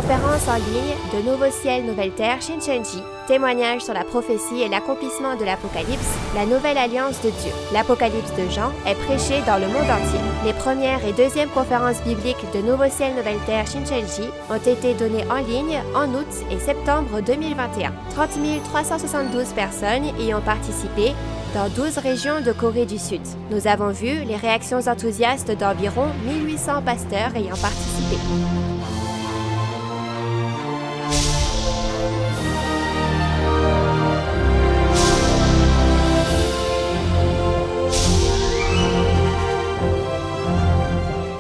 conférence en ligne de Nouveau Ciel, Nouvelle Terre Shincheonji, témoignage sur la prophétie et l'accomplissement de l'Apocalypse, la nouvelle alliance de Dieu. L'Apocalypse de Jean est prêché dans le monde entier. Les premières et deuxièmes conférences bibliques de Nouveau Ciel, Nouvelle Terre Shincheonji ont été données en ligne en août et septembre 2021. 30 372 personnes y ont participé dans 12 régions de Corée du Sud. Nous avons vu les réactions enthousiastes d'environ 1800 pasteurs ayant participé.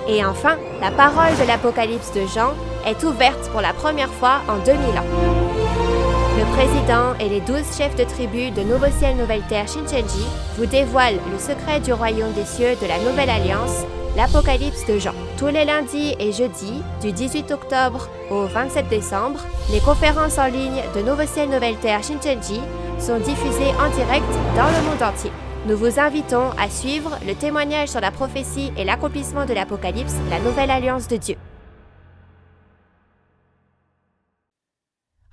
Et enfin, la parole de l'Apocalypse de Jean est ouverte pour la première fois en 2000 ans. Le président et les 12 chefs de tribu de Nouveau Ciel, Nouvelle Terre Shincheonji vous dévoilent le secret du royaume des cieux de la Nouvelle Alliance, l'Apocalypse de Jean. Tous les lundis et jeudis, du 18 octobre au 27 décembre, les conférences en ligne de Nouveau Ciel, Nouvelle Terre Shincheonji sont diffusées en direct dans le monde entier. Nous vous invitons à suivre le témoignage sur la prophétie et l'accomplissement de l'Apocalypse, la nouvelle alliance de Dieu.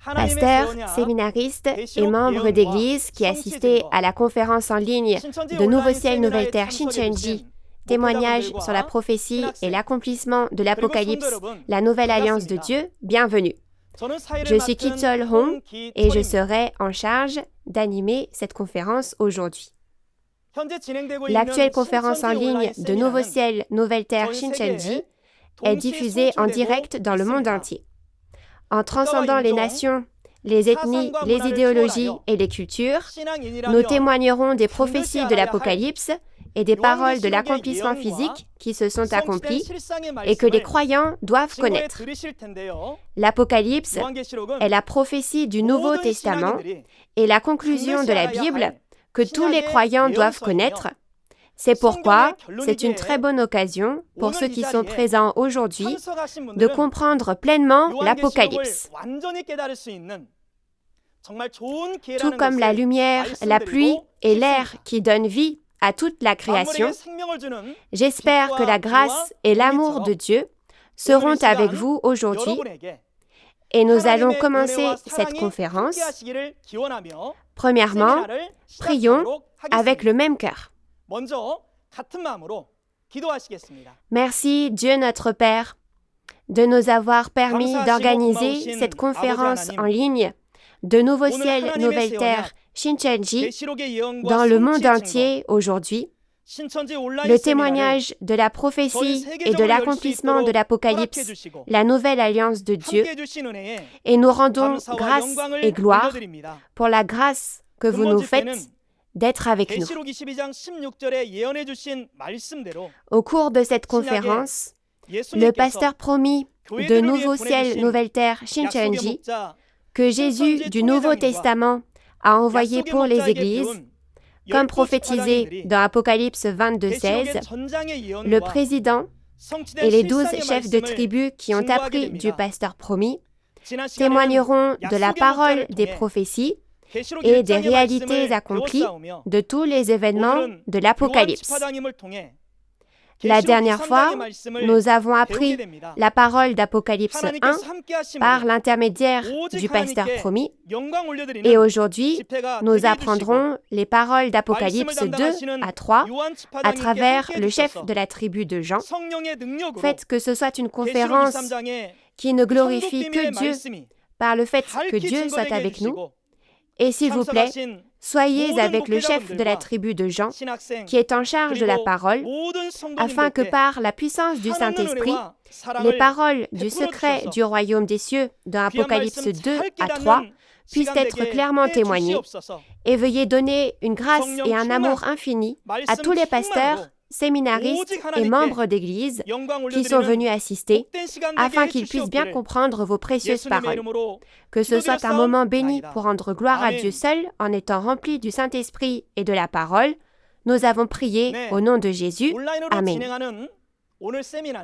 Pasteur, séminariste et membre d'église qui assistait à la conférence en ligne de Nouveau Ciel, Nouvelle Terre Shincheonji, témoignage sur la prophétie et l'accomplissement de l'Apocalypse, la nouvelle alliance de Dieu, bienvenue. Je suis Ki-Chol Hong et je serai en charge d'animer cette conférence aujourd'hui. L'actuelle conférence en ligne de Nouveau Ciel, Nouvelle Terre Shincheonji est diffusée en direct dans le monde entier. En transcendant les nations, les ethnies, les idéologies et les cultures, nous témoignerons des prophéties de l'Apocalypse et des paroles de l'accomplissement physique qui se sont accomplies et que les croyants doivent connaître. L'Apocalypse est la prophétie du Nouveau Testament et la conclusion de la Bible que tous les croyants doivent connaître. C'est pourquoi c'est une très bonne occasion pour ceux qui sont présents aujourd'hui de comprendre pleinement l'Apocalypse. Tout comme la lumière, la pluie et l'air qui donnent vie à toute la création, j'espère que la grâce et l'amour de Dieu seront avec vous aujourd'hui et nous allons commencer cette conférence. Premièrement, prions avec le même cœur. Merci Dieu notre Père de nous avoir permis d'organiser cette conférence en ligne de Nouveau Ciel, Nouvelle Terre Shincheonji dans le monde entier aujourd'hui. Le témoignage de la prophétie et de l'accomplissement de l'Apocalypse, la nouvelle alliance de Dieu, et nous rendons grâce et gloire pour la grâce que vous nous faites d'être avec nous. Au cours de cette conférence, le pasteur promis de Nouveau Ciel, Nouvelle Terre Shincheonji, que Jésus du Nouveau Testament a envoyé pour les églises, comme prophétisé dans Apocalypse 22:16, le président et les 12 chefs de tribu qui ont appris du pasteur promis témoigneront de la parole des prophéties et des réalités accomplies de tous les événements de l'Apocalypse. La dernière fois, nous avons appris la parole d'Apocalypse 1 par l'intermédiaire du pasteur promis et aujourd'hui, nous apprendrons les paroles d'Apocalypse 2 à 3 à travers le chef de la tribu de Jean. Faites que ce soit une conférence qui ne glorifie que Dieu par le fait que Dieu soit avec nous. Et s'il vous plaît, soyez avec le chef de la tribu de Jean, qui est en charge de la parole, afin que par la puissance du Saint-Esprit, les paroles du secret du royaume des cieux dans Apocalypse 2 à 3 puissent être clairement témoignées, et veuillez donner une grâce et un amour infini à tous les pasteurs, séminaristes et membres d'Église qui sont venus assister, afin qu'ils puissent bien comprendre vos précieuses paroles. Que ce soit un moment béni pour rendre gloire à Dieu seul en étant rempli du Saint-Esprit et de la parole. Nous avons prié au nom de Jésus. Amen.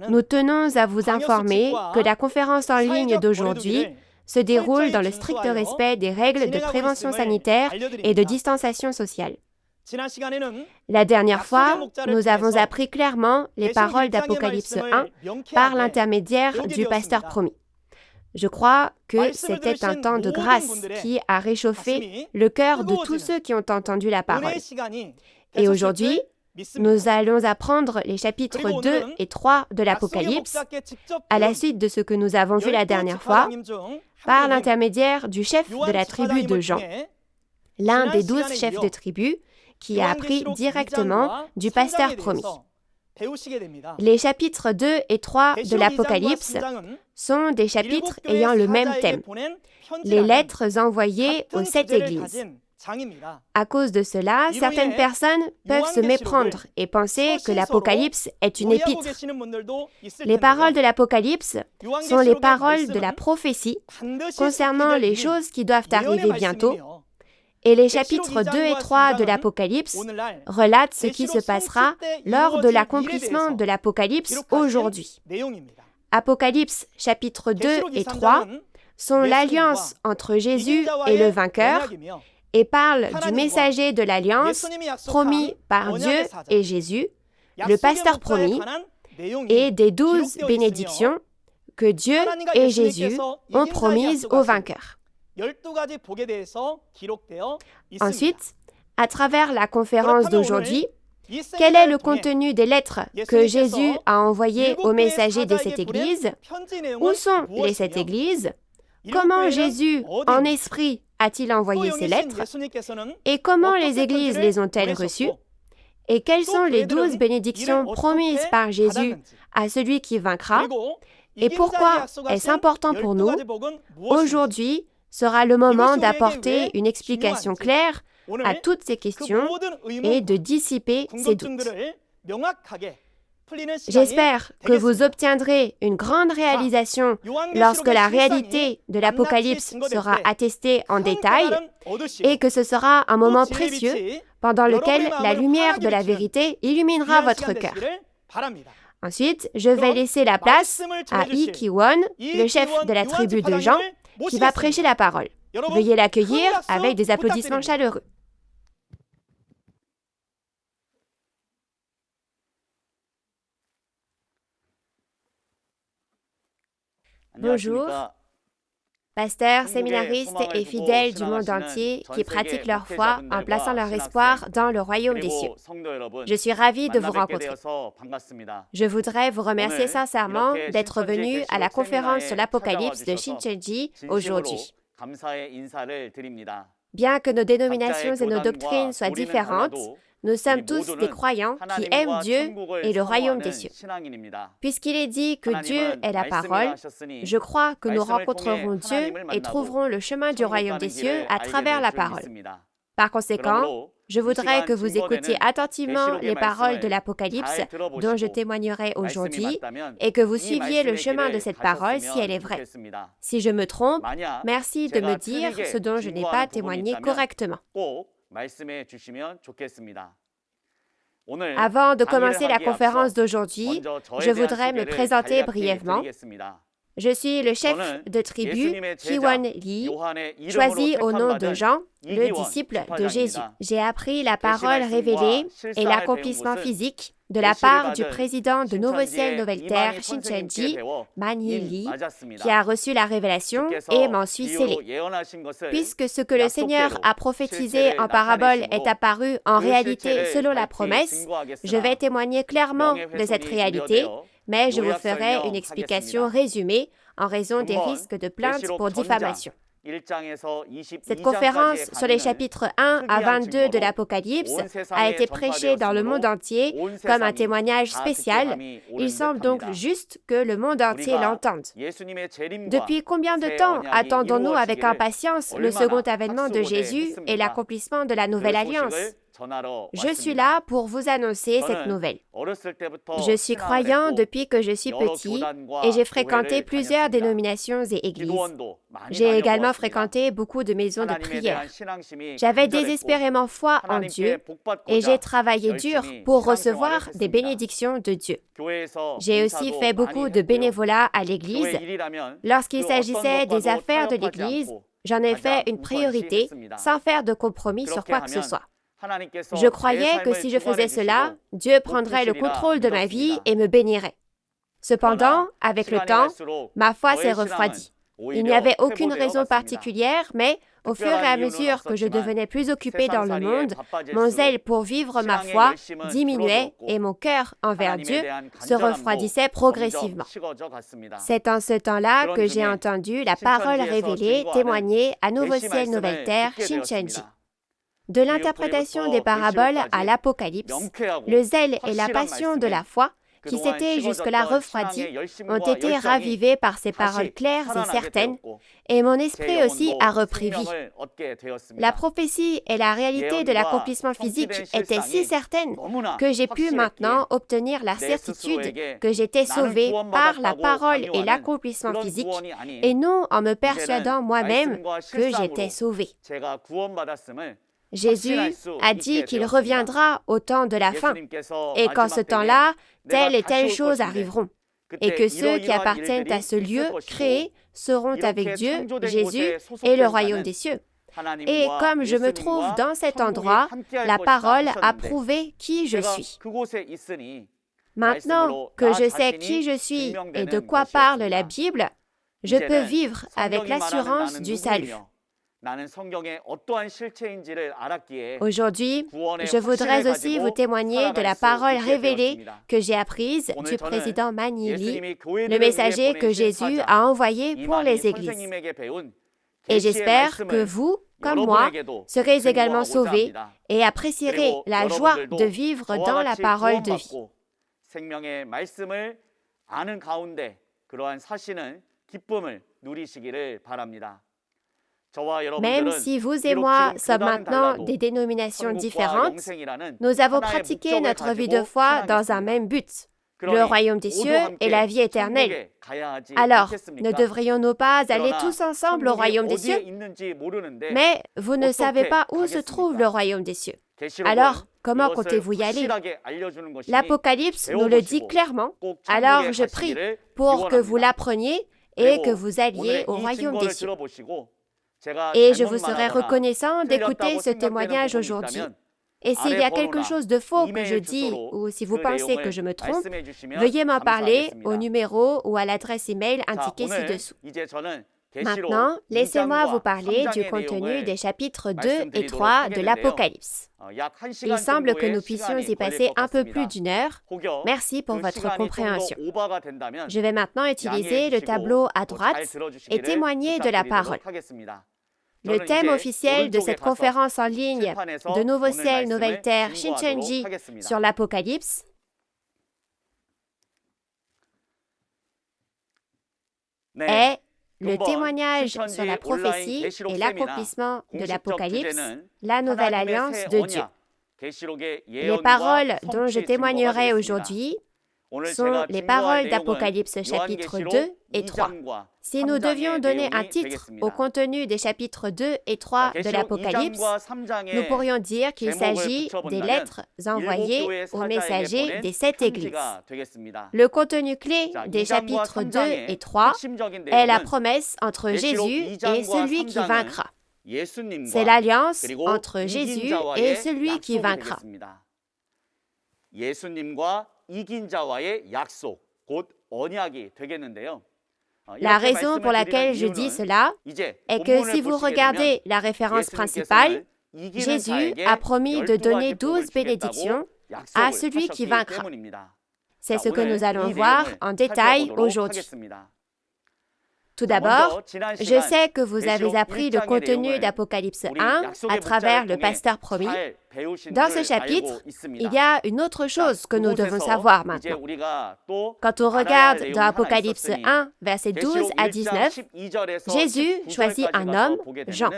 Nous tenons à vous informer que la conférence en ligne d'aujourd'hui se déroule dans le strict respect des règles de prévention sanitaire et de distanciation sociale. La dernière fois, nous avons appris clairement les paroles d'Apocalypse 1 par l'intermédiaire du pasteur promis. Je crois que c'était un temps de grâce qui a réchauffé le cœur de tous ceux qui ont entendu la parole. Et aujourd'hui, nous allons apprendre les chapitres 2 et 3 de l'Apocalypse à la suite de ce que nous avons vu la dernière fois par l'intermédiaire du chef de la tribu de Jean, l'un des 12 chefs de tribu qui a appris directement du pasteur promis. Les chapitres 2 et 3 de l'Apocalypse sont des chapitres ayant le même thème, les lettres envoyées aux 7 églises. À cause de cela, certaines personnes peuvent se méprendre et penser que l'Apocalypse est une épître. Les paroles de l'Apocalypse sont les paroles de la prophétie concernant les choses qui doivent arriver bientôt. Et les chapitres 2 et 3 de l'Apocalypse relatent ce qui se passera lors de l'accomplissement de l'Apocalypse aujourd'hui. Apocalypse chapitres 2 et 3 sont l'alliance entre Jésus et le vainqueur et parlent du messager de l'alliance promis par Dieu et Jésus, le pasteur promis, et des 12 bénédictions que Dieu et Jésus ont promises aux vainqueurs. Ensuite, à travers la conférence d'aujourd'hui, quel est le contenu des lettres que Jésus a envoyées aux messagers des 7 églises? Où sont les 7 églises? Comment Jésus, en esprit, a-t-il envoyé ces lettres? Et comment les églises les ont-elles reçues? Et quelles sont les 12 bénédictions promises par Jésus à celui qui vaincra? Et pourquoi est-ce important pour nous? Aujourd'hui sera le moment d'apporter une explication claire à toutes ces questions et de dissiper ces doutes. J'espère que vous obtiendrez une grande réalisation lorsque la réalité de l'Apocalypse sera attestée en détail et que ce sera un moment précieux pendant lequel la lumière de la vérité illuminera votre cœur. Ensuite, je vais laisser la place à Lee Ki-won, le chef de la tribu de Jean, qui va prêcher la parole. Veuillez l'accueillir avec des applaudissements chaleureux. Bonjour, pasteurs, séminaristes et fidèles du monde entier qui pratiquent leur foi en plaçant leur espoir dans le royaume des cieux. Je suis ravi de vous rencontrer. Je voudrais vous remercier sincèrement d'être venu à la conférence sur l'Apocalypse de Shincheonji aujourd'hui. Bien que nos dénominations et nos doctrines soient différentes, nous sommes tous des croyants qui aiment Dieu et le royaume des cieux. Puisqu'il est dit que Dieu est la parole, je crois que nous rencontrerons Dieu et trouverons le chemin du royaume des cieux à travers la parole. Par conséquent, je voudrais que vous écoutiez attentivement les paroles de l'Apocalypse dont je témoignerai aujourd'hui et que vous suiviez le chemin de cette parole si elle est vraie. Si je me trompe, merci de me dire ce dont je n'ai pas témoigné correctement. Avant de commencer la conférence d'aujourd'hui, je voudrais me présenter brièvement. Je suis le chef de tribu Ki-won Lee, choisi au nom de Jean, le disciple de Jésus. J'ai appris la parole révélée et l'accomplissement physique de la part du président de Nouveau Ciel, Nouvelle Terre, Shincheonji, Man Hee-lee, qui a reçu la révélation et m'en suis scellé. Puisque ce que le Seigneur a prophétisé en parabole est apparu en réalité selon la promesse, je vais témoigner clairement de cette réalité, mais je vous ferai une explication résumée en raison des risques de plainte pour diffamation. Cette conférence sur les chapitres 1 à 22 de l'Apocalypse a été prêchée dans le monde entier comme un témoignage spécial. Il semble donc juste que le monde entier l'entende. Depuis combien de temps attendons-nous avec impatience le second avènement de Jésus et l'accomplissement de la nouvelle alliance? Je suis là pour vous annoncer cette nouvelle. Je suis croyant depuis que je suis petit et j'ai fréquenté plusieurs dénominations et églises. J'ai également fréquenté beaucoup de maisons de prière. J'avais désespérément foi en Dieu et j'ai travaillé dur pour recevoir des bénédictions de Dieu. J'ai aussi fait beaucoup de bénévolat à l'église. Lorsqu'il s'agissait des affaires de l'église, j'en ai fait une priorité sans faire de compromis sur quoi que ce soit. Je croyais que si je faisais cela, Dieu prendrait le contrôle de ma vie et me bénirait. Cependant, avec le temps, ma foi s'est refroidie. Il n'y avait aucune raison particulière, mais au fur et à mesure que je devenais plus occupé dans le monde, mon zèle pour vivre ma foi diminuait et mon cœur envers Dieu se refroidissait progressivement. C'est en ce temps-là que j'ai entendu la parole révélée témoigner à Nouveau Ciel, Nouvelle Terre, Shincheonji. De l'interprétation des paraboles à l'Apocalypse, le zèle et la passion de la foi, qui s'étaient jusque-là refroidis, ont été ravivés par ces paroles claires et certaines, et mon esprit aussi a repris vie. La prophétie et la réalité de l'accomplissement physique étaient si certaines que j'ai pu maintenant obtenir la certitude que j'étais sauvé par la parole et l'accomplissement physique, et non en me persuadant moi-même que j'étais sauvé. Jésus a dit qu'il reviendra au temps de la fin, et qu'en ce temps-là, telle et telle chose arriveront, et que ceux qui appartiennent à ce lieu créé seront avec Dieu, Jésus et le royaume des cieux. Et comme je me trouve dans cet endroit, la parole a prouvé qui je suis. Maintenant que je sais qui je suis et de quoi parle la Bible, je peux vivre avec l'assurance du salut. Aujourd'hui, je voudrais aussi vous témoigner de la parole révélée que j'ai apprise du président Manili, le messager que Jésus a envoyé pour les églises. Et j'espère que vous, comme moi, serez également sauvés et apprécierez la joie de vivre dans la parole de vie. Même si vous et moi sommes maintenant des dénominations différentes, nous avons pratiqué notre vie de foi dans un même but, le royaume des cieux et la vie éternelle. Alors, ne devrions-nous pas aller tous ensemble au royaume des cieux? Mais vous ne savez pas où se trouve le royaume des cieux. Alors, comment comptez-vous y aller? L'Apocalypse nous le dit clairement. Alors, je prie pour que vous l'appreniez et que vous alliez au royaume des cieux. Et je vous serai reconnaissant d'écouter ce témoignage aujourd'hui. Et s'il y a quelque chose de faux que je dis ou si vous pensez que je me trompe, veuillez m'en parler au numéro ou à l'adresse email indiquée ci-dessous. Maintenant, laissez-moi vous parler du contenu des chapitres 2 et 3 de l'Apocalypse. Il semble que nous puissions y passer un peu plus d'une heure. Merci pour votre compréhension. Je vais maintenant utiliser le tableau à droite et témoigner de la parole. Le thème officiel de cette conférence en ligne de Nouveau Ciel, Nouvelle Terre, Shincheonji sur l'Apocalypse est le témoignage sur la prophétie et l'accomplissement de l'Apocalypse, la nouvelle alliance de Dieu. Les paroles dont je témoignerai aujourd'hui sont les paroles d'Apocalypse chapitres 2 et 3. Si nous devions donner un titre au contenu des chapitres 2 et 3 de l'Apocalypse, nous pourrions dire qu'il s'agit des lettres envoyées aux messagers des 7 églises. Le contenu clé des chapitres 2 et 3 est la promesse entre Jésus et celui qui vaincra. C'est l'alliance entre Jésus et celui qui vaincra. La raison pour laquelle je dis cela est que si vous regardez la référence principale, Jésus a promis de donner 12 bénédictions à celui qui vaincra. C'est ce que nous allons voir en détail aujourd'hui. Tout d'abord, je sais que vous avez appris le contenu d'Apocalypse 1 à travers le pasteur promis. Dans ce chapitre, il y a une autre chose que nous devons savoir maintenant. Quand on regarde dans Apocalypse 1, versets 12 à 19, Jésus choisit un homme, Jean,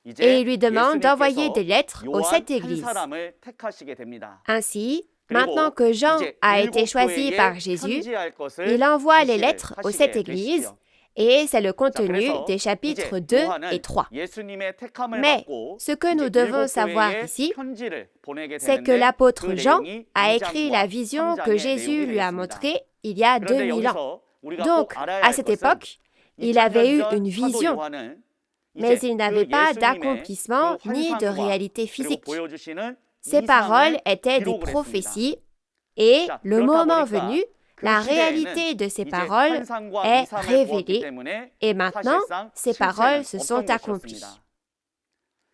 et il lui demande d'envoyer des lettres aux 7 églises. Ainsi, maintenant que Jean a été choisi par Jésus, il envoie les lettres aux 7 églises, et c'est le contenu des chapitres 2 et 3. Mais ce que nous devons savoir ici, c'est que l'apôtre Jean a écrit la vision que Jésus lui a montrée il y a 2000 ans. Donc, à cette époque, il avait eu une vision, mais il n'avait pas d'accomplissement ni de réalité physique. Ces paroles étaient des prophéties, et le moment venu, la réalité de ces paroles est révélée et maintenant, ces paroles se sont accomplies.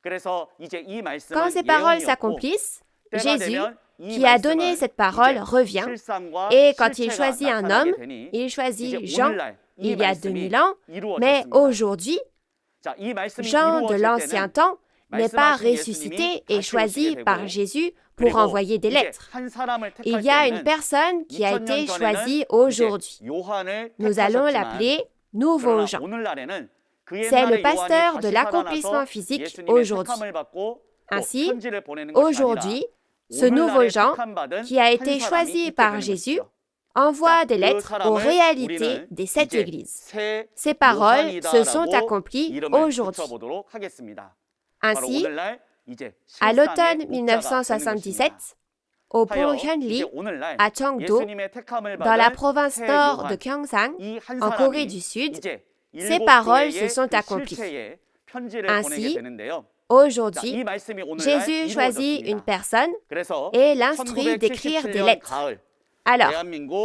Quand ces paroles s'accomplissent, Jésus, qui a donné cette parole, revient et quand il choisit un homme, il choisit Jean il y a 2000 ans, mais aujourd'hui, Jean de l'Ancien Temps n'est pas ressuscité et choisi par Jésus pour envoyer des lettres. Il y a une personne qui a été choisie aujourd'hui. Nous allons l'appeler Nouveau Jean. C'est le pasteur de l'accomplissement physique aujourd'hui. Ainsi, aujourd'hui, ce nouveau Jean, qui a été choisi par Jésus, envoie des lettres aux réalités des 7 églises. Ces paroles se sont accomplies aujourd'hui. Ainsi, à l'automne 1977, au pont Hyunri, à Cheongdo, dans la province nord de Gyeongsang, en Corée du Sud, ces paroles se sont accomplies. Ainsi, aujourd'hui, Jésus choisit une personne et l'instruit d'écrire des lettres. Alors,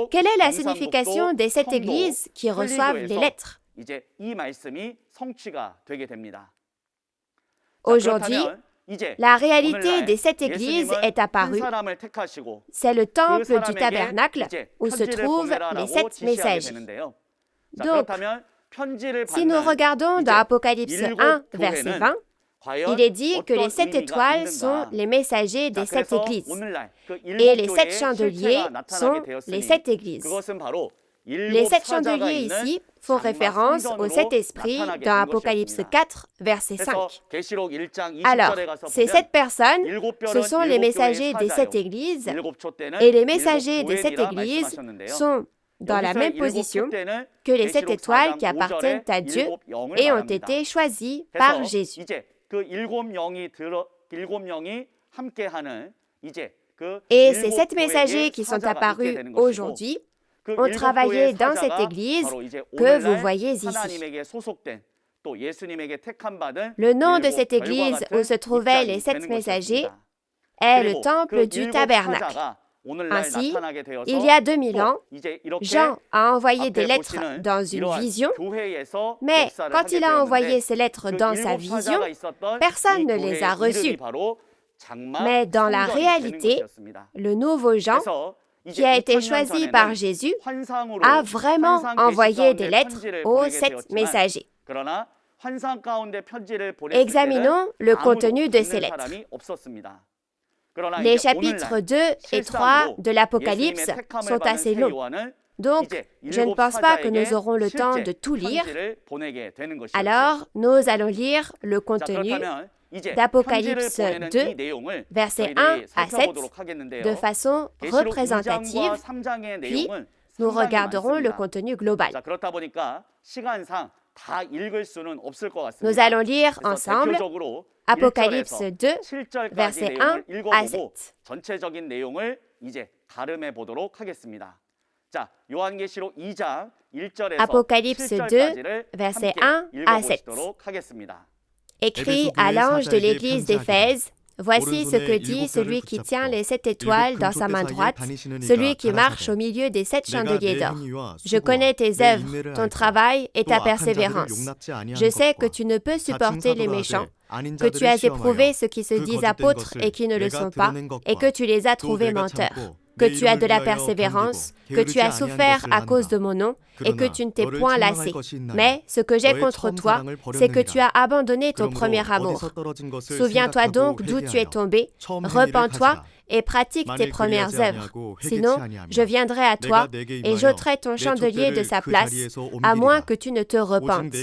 quelle est la signification des 7 églises qui reçoivent les lettres? Aujourd'hui, la réalité des 7 églises est apparue. C'est le temple du tabernacle où se trouvent les 7 messagers. Donc, si nous regardons dans Apocalypse 1, verset 20, il est dit que les 7 étoiles sont les messagers des 7 églises et les 7 chandeliers sont les 7 églises. Les 7 chandeliers ici font référence aux 7 esprits dans Apocalypse 4, verset 5. Alors, ces 7 personnes, ce sont les messagers des 7 églises et les messagers des 7 églises sont dans la même position que les 7 étoiles qui appartiennent à Dieu et ont été choisis par Jésus. Et ces 7 messagers qui sont apparus aujourd'hui ont travaillé dans cette église que vous voyez ici. Le nom de cette église où se trouvaient les 7 messagers est le temple du tabernacle. Ainsi, il y a 2000 ans, Jean a envoyé des lettres dans une vision, mais quand il a envoyé ces lettres dans sa vision, personne ne les a reçues. Mais dans la réalité, le nouveau Jean, qui a été choisi par Jésus, a vraiment envoyé des lettres aux 7 messagers. Examinons le contenu de ces lettres. Les chapitres 2 et 3 de l'Apocalypse sont assez longs. Donc, je ne pense pas que nous aurons le temps de tout lire. Alors, nous allons lire le contenu d'Apocalypse 2, versets 1 à 7, de façon représentative, puis nous regarderons le contenu global. Nous allons lire ensemble Apocalypse 2, versets 1 à 7. Apocalypse 2, versets 1 à 7. Écrit à l'ange de l'église d'Éphèse, voici ce que dit celui qui tient les 7 étoiles dans sa main droite, celui qui marche au milieu des 7 chandeliers d'or. Je connais tes œuvres, ton travail et ta persévérance. Je sais que tu ne peux supporter les méchants, que tu as éprouvé ceux qui se disent apôtres et qui ne le sont pas, et que tu les as trouvés menteurs. Que tu as de la persévérance, que tu as souffert à cause de mon nom, et que tu ne t'es point lassé. Mais ce que j'ai contre toi, c'est que tu as abandonné ton premier amour. Souviens-toi donc d'où tu es tombé, repens-toi et pratique tes premières œuvres. Sinon, je viendrai à toi et j'ôterai ton chandelier de sa place, à moins que tu ne te repentes.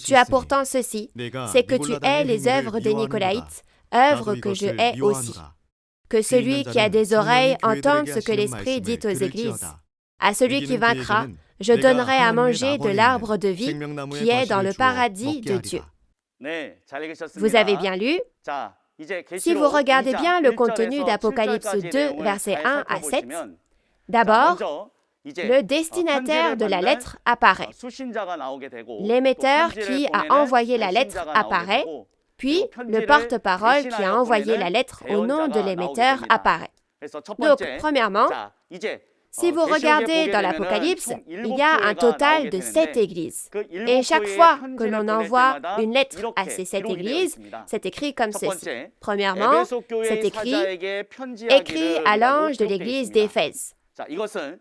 Tu as pourtant ceci, c'est que tu hais les œuvres des Nicolaïtes, œuvres que je hais aussi. Que celui qui a des oreilles entende ce que l'Esprit dit aux églises. À celui qui vaincra, je donnerai à manger de l'arbre de vie qui est dans le paradis de Dieu. Vous avez bien lu? Si vous regardez bien le contenu d'Apocalypse 2, versets 1 à 7, d'abord, le destinataire de la lettre apparaît. L'émetteur qui a envoyé la lettre apparaît, puis le porte-parole qui a envoyé la lettre au nom de l'émetteur apparaît. Donc, premièrement, Si vous regardez dans l'Apocalypse, il y a un total de 7 églises. Et chaque fois que l'on envoie une lettre à ces 7 églises, c'est écrit comme ceci. Premièrement, c'est écrit « Écrit à l'ange de l'église d'Éphèse ».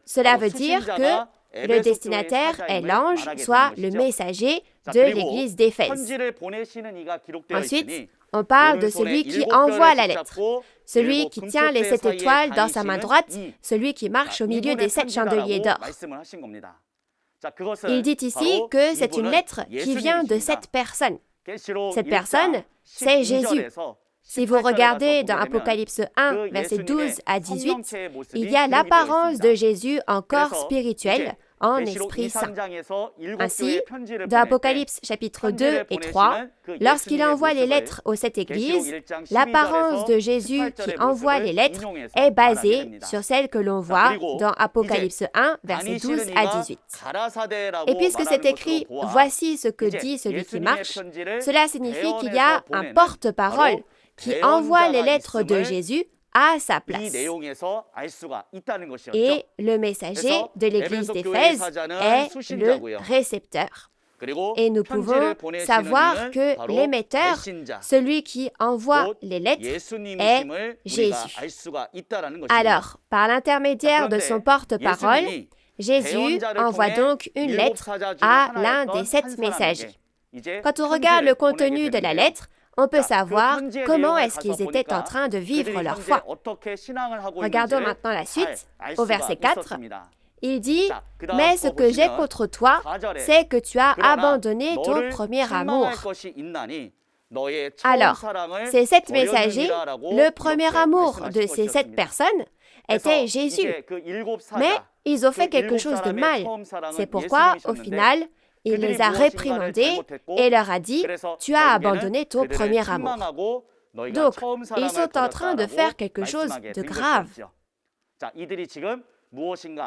Cela veut dire que le destinataire est l'ange, soit le messager de l'église d'Éphèse. Ensuite, on parle de celui qui envoie la lettre, celui qui tient les 7 étoiles dans sa main droite, celui qui marche au milieu des 7 chandeliers d'or. Il dit ici que c'est une lettre qui vient de cette personne. Cette personne, c'est Jésus. Si vous regardez dans Apocalypse 1, versets 12 à 18, il y a l'apparence de Jésus en corps spirituel, en Esprit Saint. Ainsi, dans Apocalypse chapitre 2 et 3, lorsqu'il envoie les lettres aux 7 églises, l'apparence de Jésus qui envoie les lettres est basée sur celle que l'on voit dans Apocalypse 1, versets 12 à 18. Et puisque c'est écrit « Voici ce que dit celui qui marche », cela signifie qu'il y a un porte-parole qui envoie les lettres de Jésus à sa place. Et le messager de l'église d'Éphèse est le récepteur. Et nous pouvons savoir que l'émetteur, celui qui envoie les lettres, est Jésus. Alors, par l'intermédiaire de son porte-parole, Jésus envoie donc une lettre à l'un des 7 messagers. Quand on regarde le contenu de la lettre, on peut savoir comment est-ce qu'ils étaient en train de vivre leur foi. Regardons maintenant la suite, au verset 4. Il dit « Mais ce que j'ai contre toi, c'est que tu as abandonné ton premier amour. » Alors, ces 7 messagers, le premier amour de ces 7 personnes était Jésus. Mais ils ont fait quelque chose de mal. C'est pourquoi, au final, il les a réprimandés et leur a dit « Tu as abandonné ton premier amour. » Donc, ils sont en train de faire quelque chose de grave.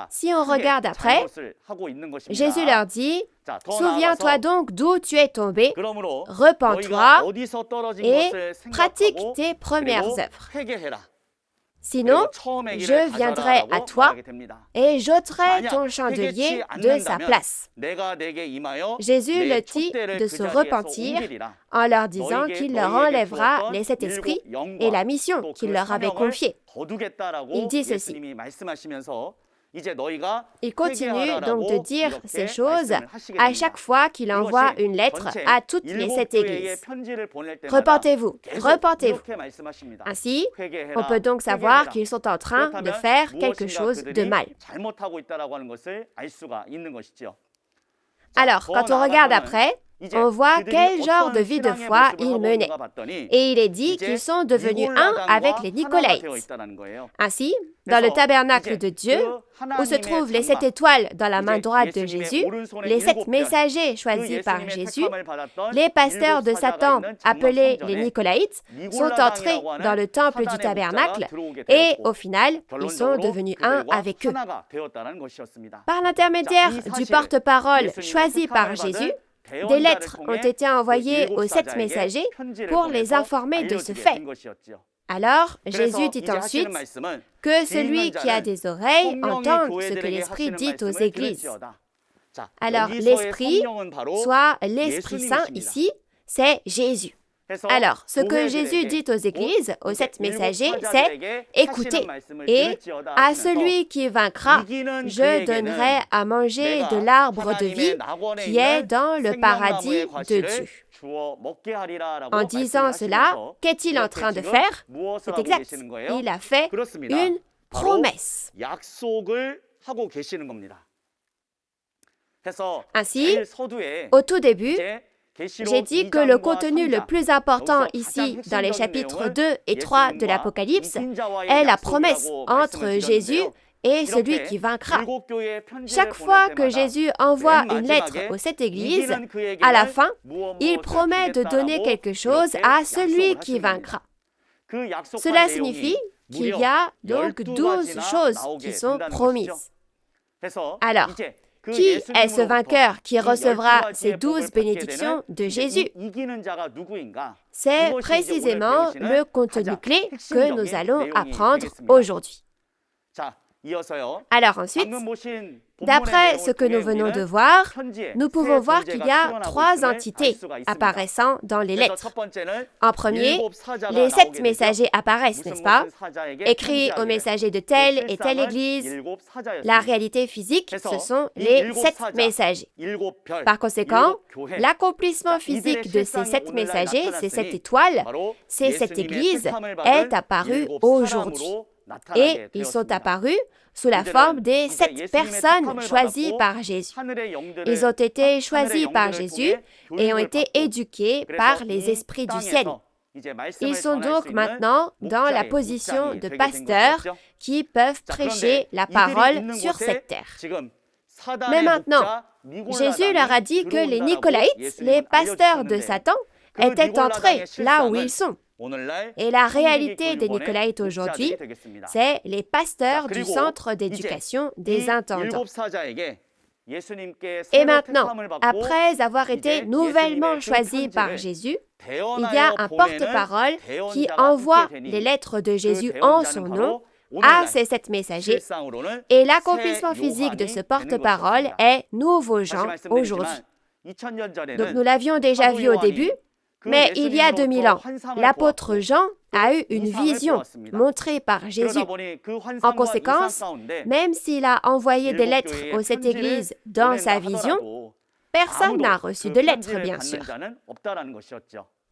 Si on regarde après, Jésus leur dit « Souviens-toi donc d'où tu es tombé, repens-toi et pratique tes premières œuvres. Sinon, je viendrai à toi et j'ôterai ton chandelier de sa place. » Jésus leur dit de se repentir en leur disant qu'il leur enlèvera les 7 esprits et la mission qu'il leur avait confiée. Il dit ceci. Il continue donc de dire ces choses à chaque fois qu'il envoie une lettre à toutes les 7 églises. Repentez-vous, repentez-vous. Ainsi, on peut donc savoir qu'ils sont en train de faire quelque chose de mal. Alors, quand on regarde après, on voit quel genre de vie de foi ils menaient. Et il est dit qu'ils sont devenus un avec les Nicolaïtes. Ainsi, dans le tabernacle de Dieu, où se trouvent les 7 étoiles dans la main droite de Jésus, les 7 messagers choisis par Jésus, les pasteurs de Satan, appelés les Nicolaïtes, sont entrés dans le temple du tabernacle et, au final, ils sont devenus un avec eux. Par l'intermédiaire du porte-parole choisi par Jésus, des lettres ont été envoyées aux 7 messagers pour les informer de ce fait. Alors, Jésus dit ensuite que celui qui a des oreilles entende ce que l'Esprit dit aux églises. Alors, l'Esprit, soit l'Esprit Saint ici, c'est Jésus. Alors, ce que Jésus dit aux églises, aux 7 messagers, c'est « Écoutez, et à celui qui vaincra, je donnerai à manger de l'arbre de vie qui est dans le paradis de Dieu. » En disant cela, qu'est-il en train de faire? C'est exact. Il a fait une promesse. Ainsi, au tout début, j'ai dit que le contenu le plus important ici, dans les chapitres 2 et 3 de l'Apocalypse, est la promesse entre Jésus et celui qui vaincra. Chaque fois que Jésus envoie une lettre aux 7 églises, à la fin, il promet de donner quelque chose à celui qui vaincra. Cela signifie qu'il y a donc 12 choses qui sont promises. Alors, qui est ce vainqueur qui recevra ces 12 bénédictions de Jésus? C'est précisément le contenu clé que nous allons apprendre aujourd'hui. Alors ensuite, d'après ce que nous venons de voir, nous pouvons voir qu'il y a 3 entités apparaissant dans les lettres. En premier, les 7 messagers apparaissent, n'est-ce pas? Écrits aux messagers de telle et telle église. La réalité physique, ce sont les 7 messagers. Par conséquent, l'accomplissement physique de ces 7 messagers, ces 7 étoiles, ces 7 églises, est apparu aujourd'hui. Et ils sont apparus sous la forme des 7 personnes choisies par Jésus. Ils ont été choisis par Jésus et ont été éduqués par les esprits du ciel. Ils sont donc maintenant dans la position de pasteurs qui peuvent prêcher la parole sur cette terre. Mais maintenant, Jésus leur a dit que les Nicolaïtes, les pasteurs de Satan, étaient entrés là où ils sont. Et la réalité des Nicolaïtes aujourd'hui, c'est les pasteurs du centre d'éducation des intendants. Et maintenant, après avoir été nouvellement choisis par Jésus, il y a un porte-parole qui envoie les lettres de Jésus en son nom à ces 7 messagers. Et l'accomplissement physique de ce porte-parole est Nouveau Jean aujourd'hui. Donc nous l'avions déjà vu au début. Mais il y a 2000 ans, l'apôtre Jean a eu une vision montrée par Jésus. En conséquence, même s'il a envoyé des lettres aux 7 églises dans sa vision, personne n'a reçu de lettres, bien sûr.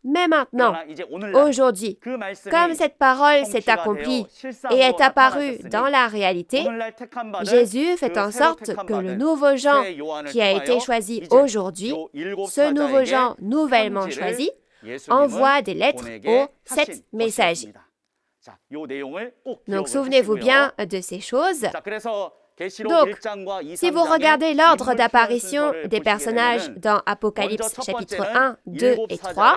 Mais maintenant, aujourd'hui, comme cette parole s'est accomplie et est apparue dans la réalité, Jésus fait en sorte que le nouveau Jean qui a été choisi aujourd'hui, ce nouveau Jean nouvellement choisi, envoie des lettres aux 7 messagers. Donc, souvenez-vous bien de ces choses. Donc, si vous regardez l'ordre d'apparition des personnages dans Apocalypse chapitre 1, 2 et 3,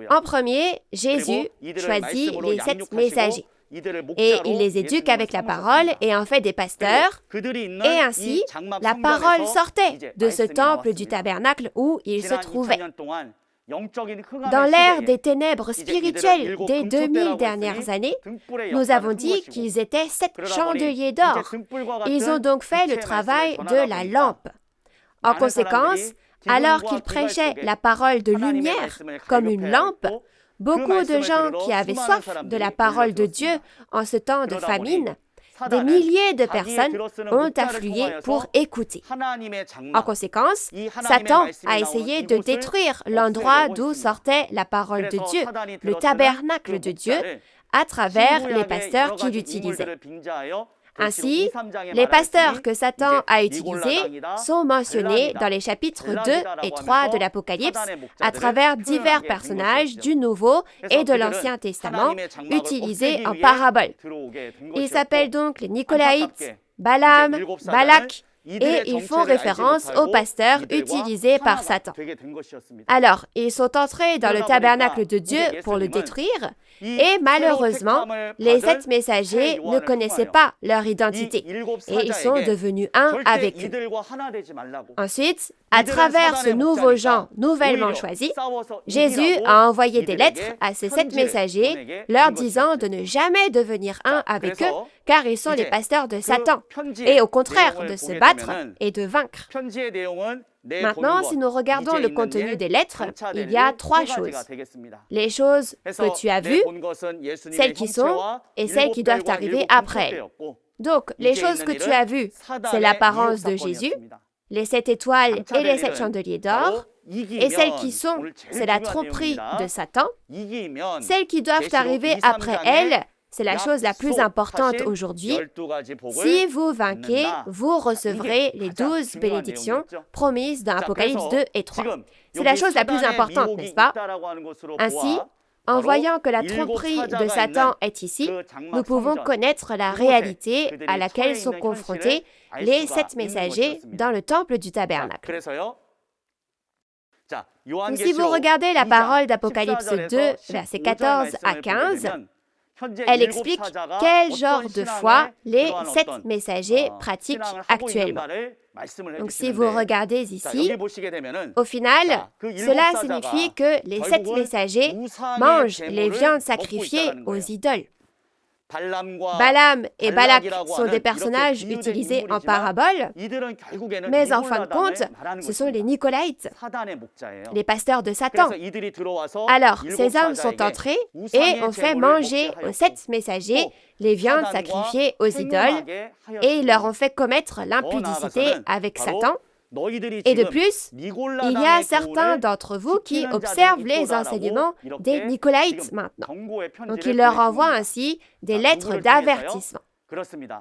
en premier, Jésus choisit les 7 messagers. Et il les éduque avec la parole et en fait des pasteurs. Et ainsi, la parole sortait de ce temple du tabernacle où il se trouvait. Dans l'ère des ténèbres spirituelles des 2000 dernières années, nous avons dit qu'ils étaient 7 chandeliers d'or. Ils ont donc fait le travail de la lampe. En conséquence, alors qu'ils prêchaient la parole de lumière comme une lampe, beaucoup de gens qui avaient soif de la parole de Dieu en ce temps de famine, des milliers de personnes ont afflué pour écouter. En conséquence, Satan a essayé de détruire l'endroit d'où sortait la parole de Dieu, le tabernacle de Dieu, à travers les pasteurs qu'il utilisait. Ainsi, les pasteurs que Satan a utilisés sont mentionnés dans les chapitres 2 et 3 de l'Apocalypse à travers divers personnages du Nouveau et de l'Ancien Testament utilisés en parabole. Ils s'appellent donc les Nicolaïtes, Balaam, Balak, et ils font référence aux pasteurs utilisés par Satan. Alors, ils sont entrés dans le tabernacle de Dieu pour le détruire, et malheureusement, les 7 messagers ne connaissaient pas leur identité, et ils sont devenus un avec eux. Ensuite, à travers ce nouveau Jean nouvellement choisi, Jésus a envoyé des lettres à ces 7 messagers, leur disant de ne jamais devenir un avec eux, car ils sont les pasteurs de Satan, et au contraire de se battre et de vaincre. Maintenant, si nous regardons le contenu des lettres, il y a 3 choses. Les choses que tu as vues, celles qui sont et celles qui doivent arriver après elles. Donc, les choses que tu as vues, c'est l'apparence de Jésus, les 7 étoiles et les 7 chandeliers d'or, et celles qui sont, c'est la tromperie de Satan. Celles qui doivent arriver après elles, c'est la chose la plus importante aujourd'hui. Si vous vainquez, vous recevrez les 12 bénédictions promises dans Apocalypse 2 et 3. C'est la chose la plus importante, n'est-ce pas? Ainsi, en voyant que la tromperie de Satan est ici, nous pouvons connaître la réalité à laquelle sont confrontés les 7 messagers dans le temple du tabernacle. Si vous regardez la parole d'Apocalypse 2, versets 14 à 15, elle explique quel genre de foi les 7 messagers pratiquent actuellement. Donc si vous regardez ici, au final, cela signifie que les 7 messagers mangent les viandes sacrifiées aux idoles. Balaam et Balak sont des personnages utilisés en parabole, mais en fin de compte, ce sont les Nicolaïtes, les pasteurs de Satan. Alors, ces hommes sont entrés et ont fait manger aux 7 messagers les viandes sacrifiées aux idoles et ils leur ont fait commettre l'impudicité avec Satan. Et de plus, il y a certains d'entre vous qui observent les enseignements des Nicolaïtes maintenant. Donc, il leur envoie ainsi des lettres d'avertissement.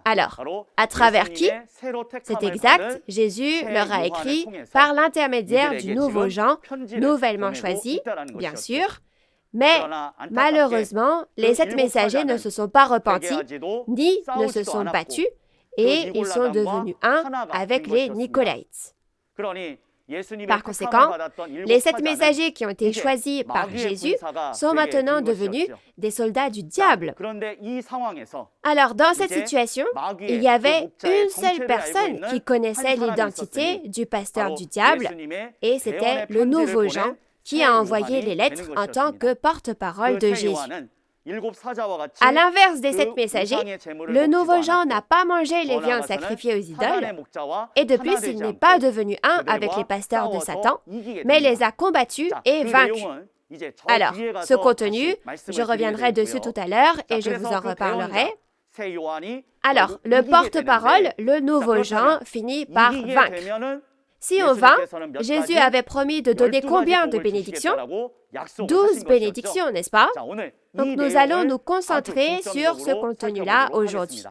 Alors, à travers qui? C'est exact, Jésus leur a écrit par l'intermédiaire du nouveau Jean, nouvellement choisi, bien sûr, mais malheureusement, les 7 messagers ne se sont pas repentis, ni ne se sont battus, et ils sont devenus un avec les Nicolaïtes. Par conséquent, les 7 messagers qui ont été choisis par Jésus sont maintenant devenus des soldats du diable. Alors, dans cette situation, il y avait une seule personne qui connaissait l'identité du pasteur du diable, et c'était le nouveau Jean qui a envoyé les lettres en tant que porte-parole de Jésus. À l'inverse des 7 messagers, le nouveau Jean n'a pas mangé les viandes sacrifiées aux idoles et de plus, il n'est pas devenu un avec les pasteurs de Satan, mais les a combattus et vaincus. Alors, ce contenu, je reviendrai dessus tout à l'heure et je vous en reparlerai. Alors, le porte-parole, le nouveau Jean, finit par vaincre. Si on vainc, Jésus avait promis de donner combien de bénédictions? 12 bénédictions, n'est-ce pas? Donc nous allons nous concentrer sur ce contenu-là aujourd'hui.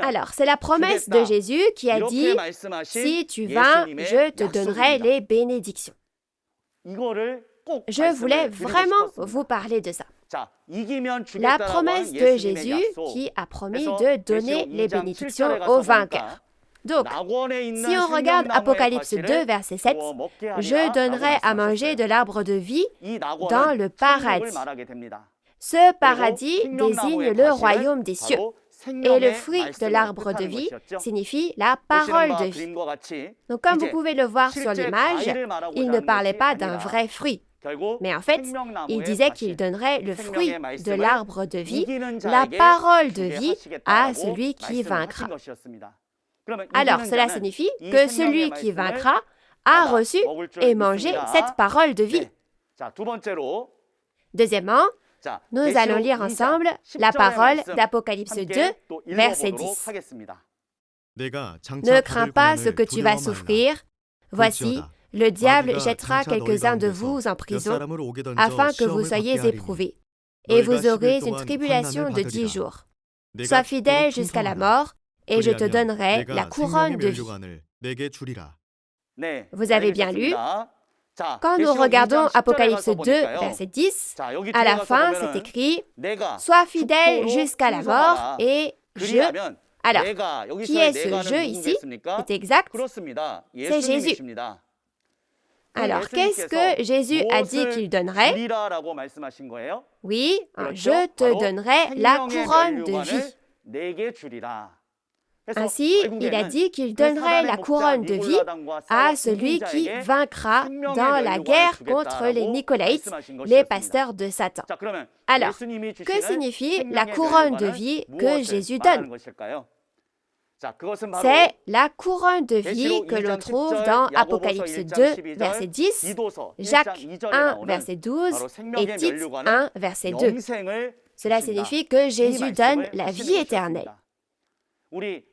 Alors, c'est la promesse de Jésus qui a dit « Si tu vains, je te donnerai les bénédictions ». Je voulais vraiment vous parler de ça. La promesse de Jésus qui a promis de donner les bénédictions aux vainqueurs. Donc, si on regarde Apocalypse 2, verset 7, « Je donnerai à manger de l'arbre de vie dans le paradis ». Ce paradis désigne le royaume des cieux. Et le fruit de l'arbre de vie signifie la parole de vie. Donc, comme vous pouvez le voir sur l'image, il ne parlait pas d'un vrai fruit. Mais en fait, il disait qu'il donnerait le fruit de l'arbre de vie, la parole de vie, à celui qui vaincra. Alors, cela signifie que celui qui vaincra a reçu et mangé cette parole de vie. Deuxièmement, nous allons lire ensemble la parole d'Apocalypse 2, verset 10. Ne crains pas ce que tu vas souffrir. Voici, le diable jettera quelques-uns de vous en prison afin que vous soyez éprouvés. Et vous aurez une tribulation de 10 jours. Sois fidèle jusqu'à la mort, et je te donnerai la couronne de vie. Vous avez bien lu? Quand nous regardons Apocalypse 2, verset 10, à la fin, c'est écrit « Sois fidèle jusqu'à la mort et je... » Alors, qui est ce « je » ici? C'est exact, c'est Jésus. Alors, qu'est-ce que Jésus a dit qu'il donnerait? Oui, je te donnerai la couronne de vie. Ainsi, il a dit qu'il donnerait la couronne de vie à celui qui vaincra dans la guerre contre les Nicolaïtes, les pasteurs de Satan. Alors, que signifie la couronne de vie que Jésus donne? C'est la couronne de vie que l'on trouve dans Apocalypse 2, verset 10, Jacques 1, verset 12 et Tite 1, verset 2. Cela signifie que Jésus donne la vie éternelle.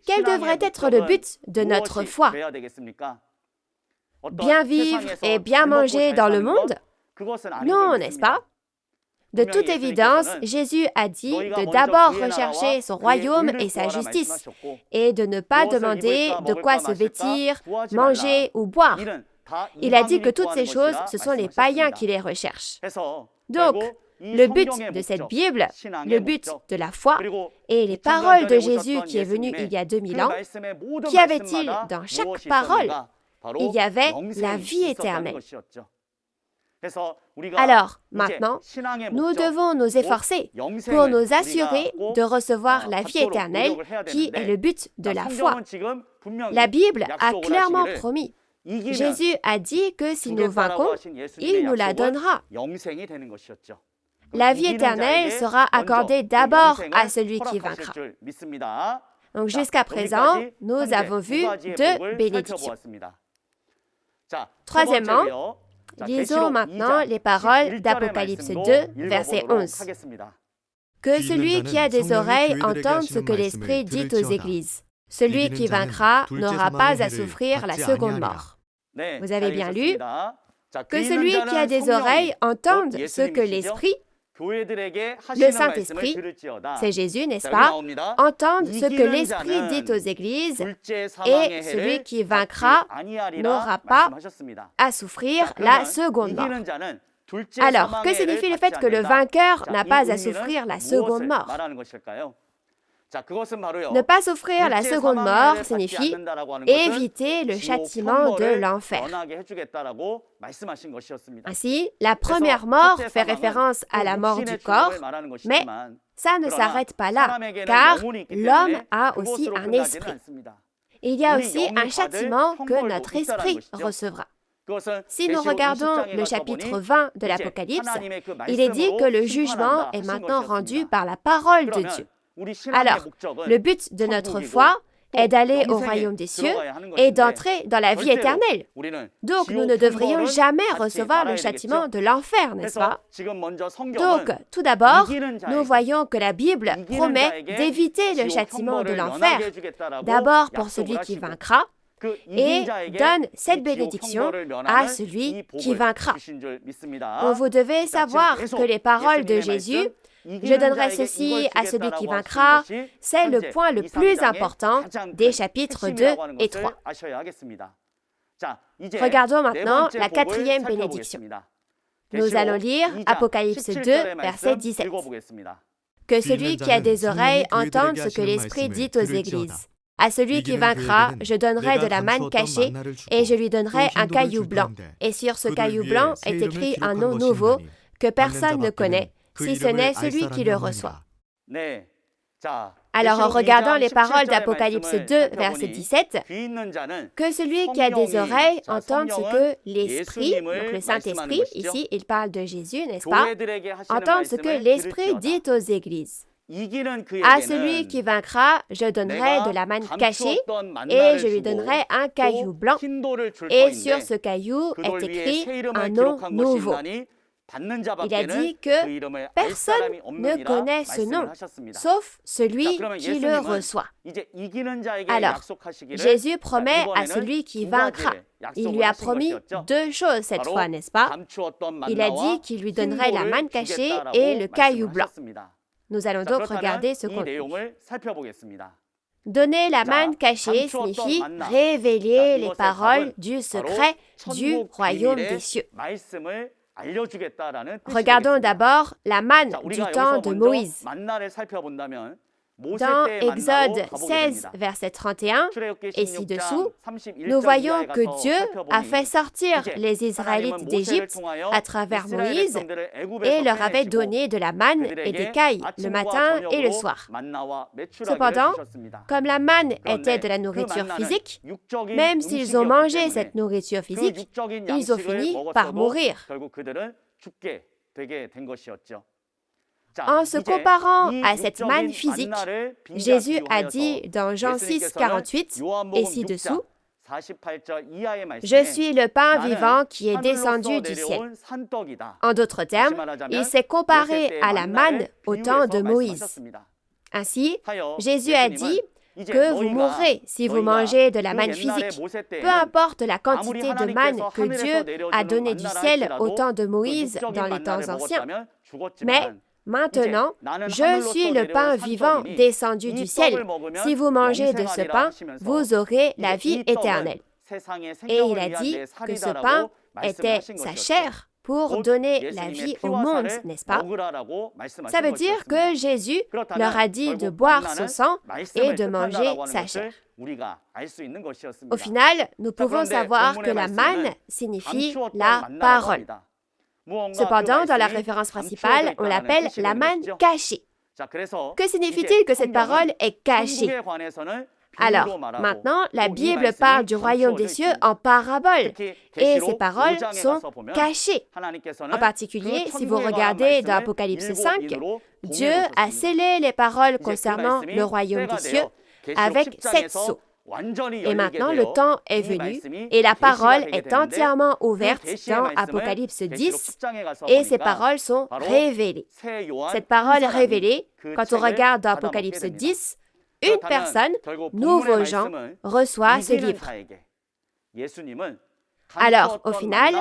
Quel devrait être le but de notre foi? Bien vivre et bien manger dans le monde? Non, n'est-ce pas? De toute évidence, Jésus a dit de d'abord rechercher son royaume et sa justice, et de ne pas demander de quoi se vêtir, manger ou boire. Il a dit que toutes ces choses, ce sont les païens qui les recherchent. Donc, le but de cette Bible, le but de la foi et les paroles de Jésus qui est venu il y a 2000 ans, qu'y avait-il dans chaque parole? Il y avait la vie éternelle. Alors, maintenant, nous devons nous efforcer pour nous assurer de recevoir la vie éternelle qui est le but de la foi. La Bible a clairement promis. Jésus a dit que si nous vainquons, il nous la donnera. la vie éternelle sera accordée d'abord à celui qui vaincra. Donc jusqu'à présent, nous avons vu deux bénédictions. Troisièmement, lisons maintenant les paroles d'Apocalypse 2, verset 11. Que celui qui a des oreilles entende ce que l'Esprit dit aux églises. Celui qui vaincra n'aura pas à souffrir la seconde mort. Vous avez bien lu. Que celui qui a des oreilles entende ce que l'Esprit, le Saint-Esprit, c'est Jésus, n'est-ce pas, entende ce que l'Esprit dit aux églises, et celui qui vaincra n'aura pas à souffrir la seconde mort. Alors, que signifie le fait que le vainqueur n'a pas à souffrir la seconde mort? Ne pas souffrir la seconde mort signifie éviter le châtiment de l'enfer. Ainsi, la première mort fait référence à la mort du corps, mais ça ne s'arrête pas là, car l'homme a aussi un esprit. Il y a aussi un châtiment que notre esprit recevra. Si nous regardons le chapitre 20 de l'Apocalypse, il est dit que le jugement est maintenant rendu par la parole de Dieu. Alors, le but de notre foi est d'aller au royaume des cieux et d'entrer dans la vie éternelle. Donc, nous ne devrions jamais recevoir le châtiment de l'enfer, n'est-ce pas? Donc, tout d'abord, nous voyons que la Bible promet d'éviter le châtiment de l'enfer, d'abord pour celui qui vaincra, et donne cette bénédiction à celui qui vaincra. Vous devez savoir que les paroles de Jésus, je donnerai ceci à celui qui vaincra, c'est le point le plus important des chapitres 2 et 3. Regardons maintenant la quatrième bénédiction. Nous allons lire Apocalypse 2, verset 17. Que celui qui a des oreilles entende ce que l'Esprit dit aux églises. À celui qui vaincra, je donnerai de la manne cachée et je lui donnerai un caillou blanc. Et sur ce caillou blanc est écrit un nom nouveau que personne ne connaît, si ce n'est celui qui le reçoit. Alors, en regardant les paroles d'Apocalypse 2, verset 17, que celui qui a des oreilles entende ce que l'Esprit, donc le Saint-Esprit, ici il parle de Jésus, n'est-ce pas, entende ce que l'Esprit dit aux églises. À celui qui vaincra, je donnerai de la manne cachée et je lui donnerai un caillou blanc. Et sur ce caillou est écrit un nom nouveau. Il a dit que personne ne connaît ce nom, sauf celui qui le reçoit. Alors, Jésus promet à celui qui vaincra. Il lui a promis deux choses cette fois, n'est-ce pas? Il a dit qu'il lui donnerait la manne cachée et le caillou blanc. Nous allons donc regarder ce contenu. Donner la manne cachée signifie révéler les paroles du secret du royaume des cieux. Regardons d'abord la manne du temps de Moïse. Dans Exode 16, verset 31, et ci-dessous, nous voyons que Dieu a fait sortir les Israélites d'Égypte à travers Moïse et leur avait donné de la manne et des cailles le matin et le soir. Cependant, comme la manne était de la nourriture physique, même s'ils ont mangé cette nourriture physique, ils ont fini par mourir. En se comparant à cette manne physique, Jésus a dit dans Jean 6, 48, et ci-dessous, « Je suis le pain vivant qui est descendu du ciel. » En d'autres termes, il s'est comparé à la manne au temps de Moïse. Ainsi, Jésus a dit que vous mourrez si vous mangez de la manne physique, peu importe la quantité de manne que Dieu a donnée du ciel au temps de Moïse dans les temps anciens. Mais maintenant, je suis le pain vivant descendu du ciel. Si vous mangez de ce pain, vous aurez la vie éternelle. Et il a dit que ce pain était sa chair pour donner la vie au monde, n'est-ce pas? Ça veut dire que Jésus leur a dit de boire son sang et de manger sa chair. Au final, nous pouvons savoir que la manne signifie la parole. Cependant, dans la référence principale, on l'appelle la manne cachée. Que signifie-t-il que cette parole est cachée? Alors, maintenant, la Bible parle du royaume des cieux en parabole, et ces paroles sont cachées. En particulier, si vous regardez dans Apocalypse 5, Dieu a scellé les paroles concernant le royaume des cieux avec 7 sceaux. Et maintenant, le temps est venu et la parole est entièrement ouverte dans Apocalypse 10 et ces paroles sont révélées. Cette parole est révélée, quand on regarde dans Apocalypse 10, une personne, nouveau Jean, reçoit ce livre. Alors, au final,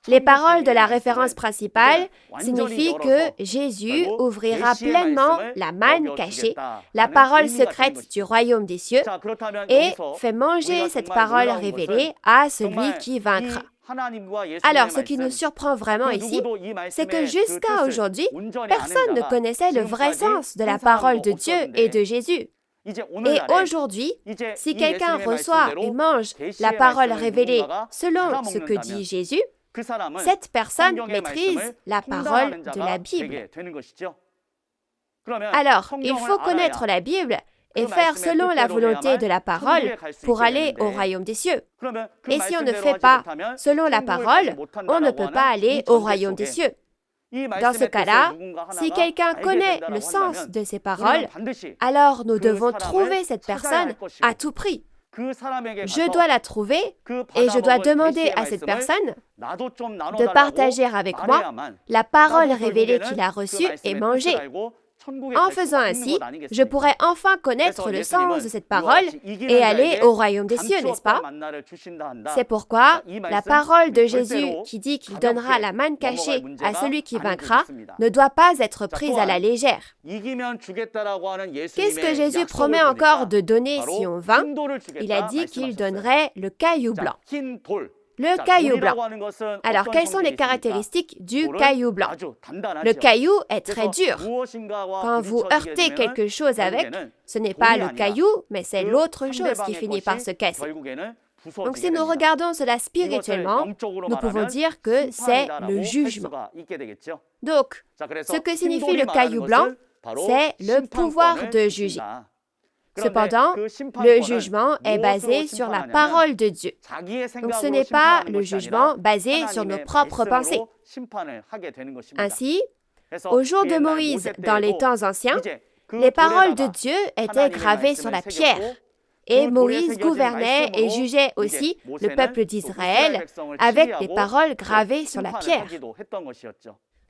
les paroles de la référence principale signifient que Jésus ouvrira pleinement la manne cachée, la parole secrète du royaume des cieux, et fait manger cette parole révélée à celui qui vaincra. Alors, ce qui nous surprend vraiment ici, c'est que jusqu'à aujourd'hui, personne ne connaissait le vrai sens de la parole de Dieu et de Jésus. Et aujourd'hui, si quelqu'un reçoit et mange la parole révélée selon ce que dit Jésus, cette personne maîtrise la parole de la Bible. Alors, il faut connaître la Bible et faire selon la volonté de la parole pour aller au royaume des cieux. Et si on ne fait pas selon la parole, on ne peut pas aller au royaume des cieux. Dans ce cas-là, si quelqu'un connaît le sens de ces paroles, alors nous devons trouver cette personne à tout prix. Je dois la trouver et je dois demander à cette personne de partager avec moi la parole révélée qu'il a reçue et mangée. En faisant ainsi, je pourrai enfin connaître le sens de cette parole et aller au royaume des cieux, n'est-ce pas? C'est pourquoi la parole de Jésus qui dit qu'il donnera la manne cachée à celui qui vaincra ne doit pas être prise à la légère. Qu'est-ce que Jésus promet encore de donner si on vainc? Il a dit qu'il donnerait le caillou blanc. Le caillou blanc. Alors, quelles sont les caractéristiques du caillou blanc? Le caillou est très dur. Quand vous heurtez quelque chose avec, ce n'est pas le caillou, mais c'est l'autre chose qui finit par se casser. Donc, si nous regardons cela spirituellement, nous pouvons dire que c'est le jugement. Donc, ce que signifie le caillou blanc, c'est le pouvoir de juger. Cependant, le jugement est basé sur la parole de Dieu. Donc ce n'est pas le jugement basé sur nos propres pensées. Ainsi, au jour de Moïse, dans les temps anciens, les paroles de Dieu étaient gravées sur la pierre. Et Moïse gouvernait et jugeait aussi le peuple d'Israël avec les paroles gravées sur la pierre.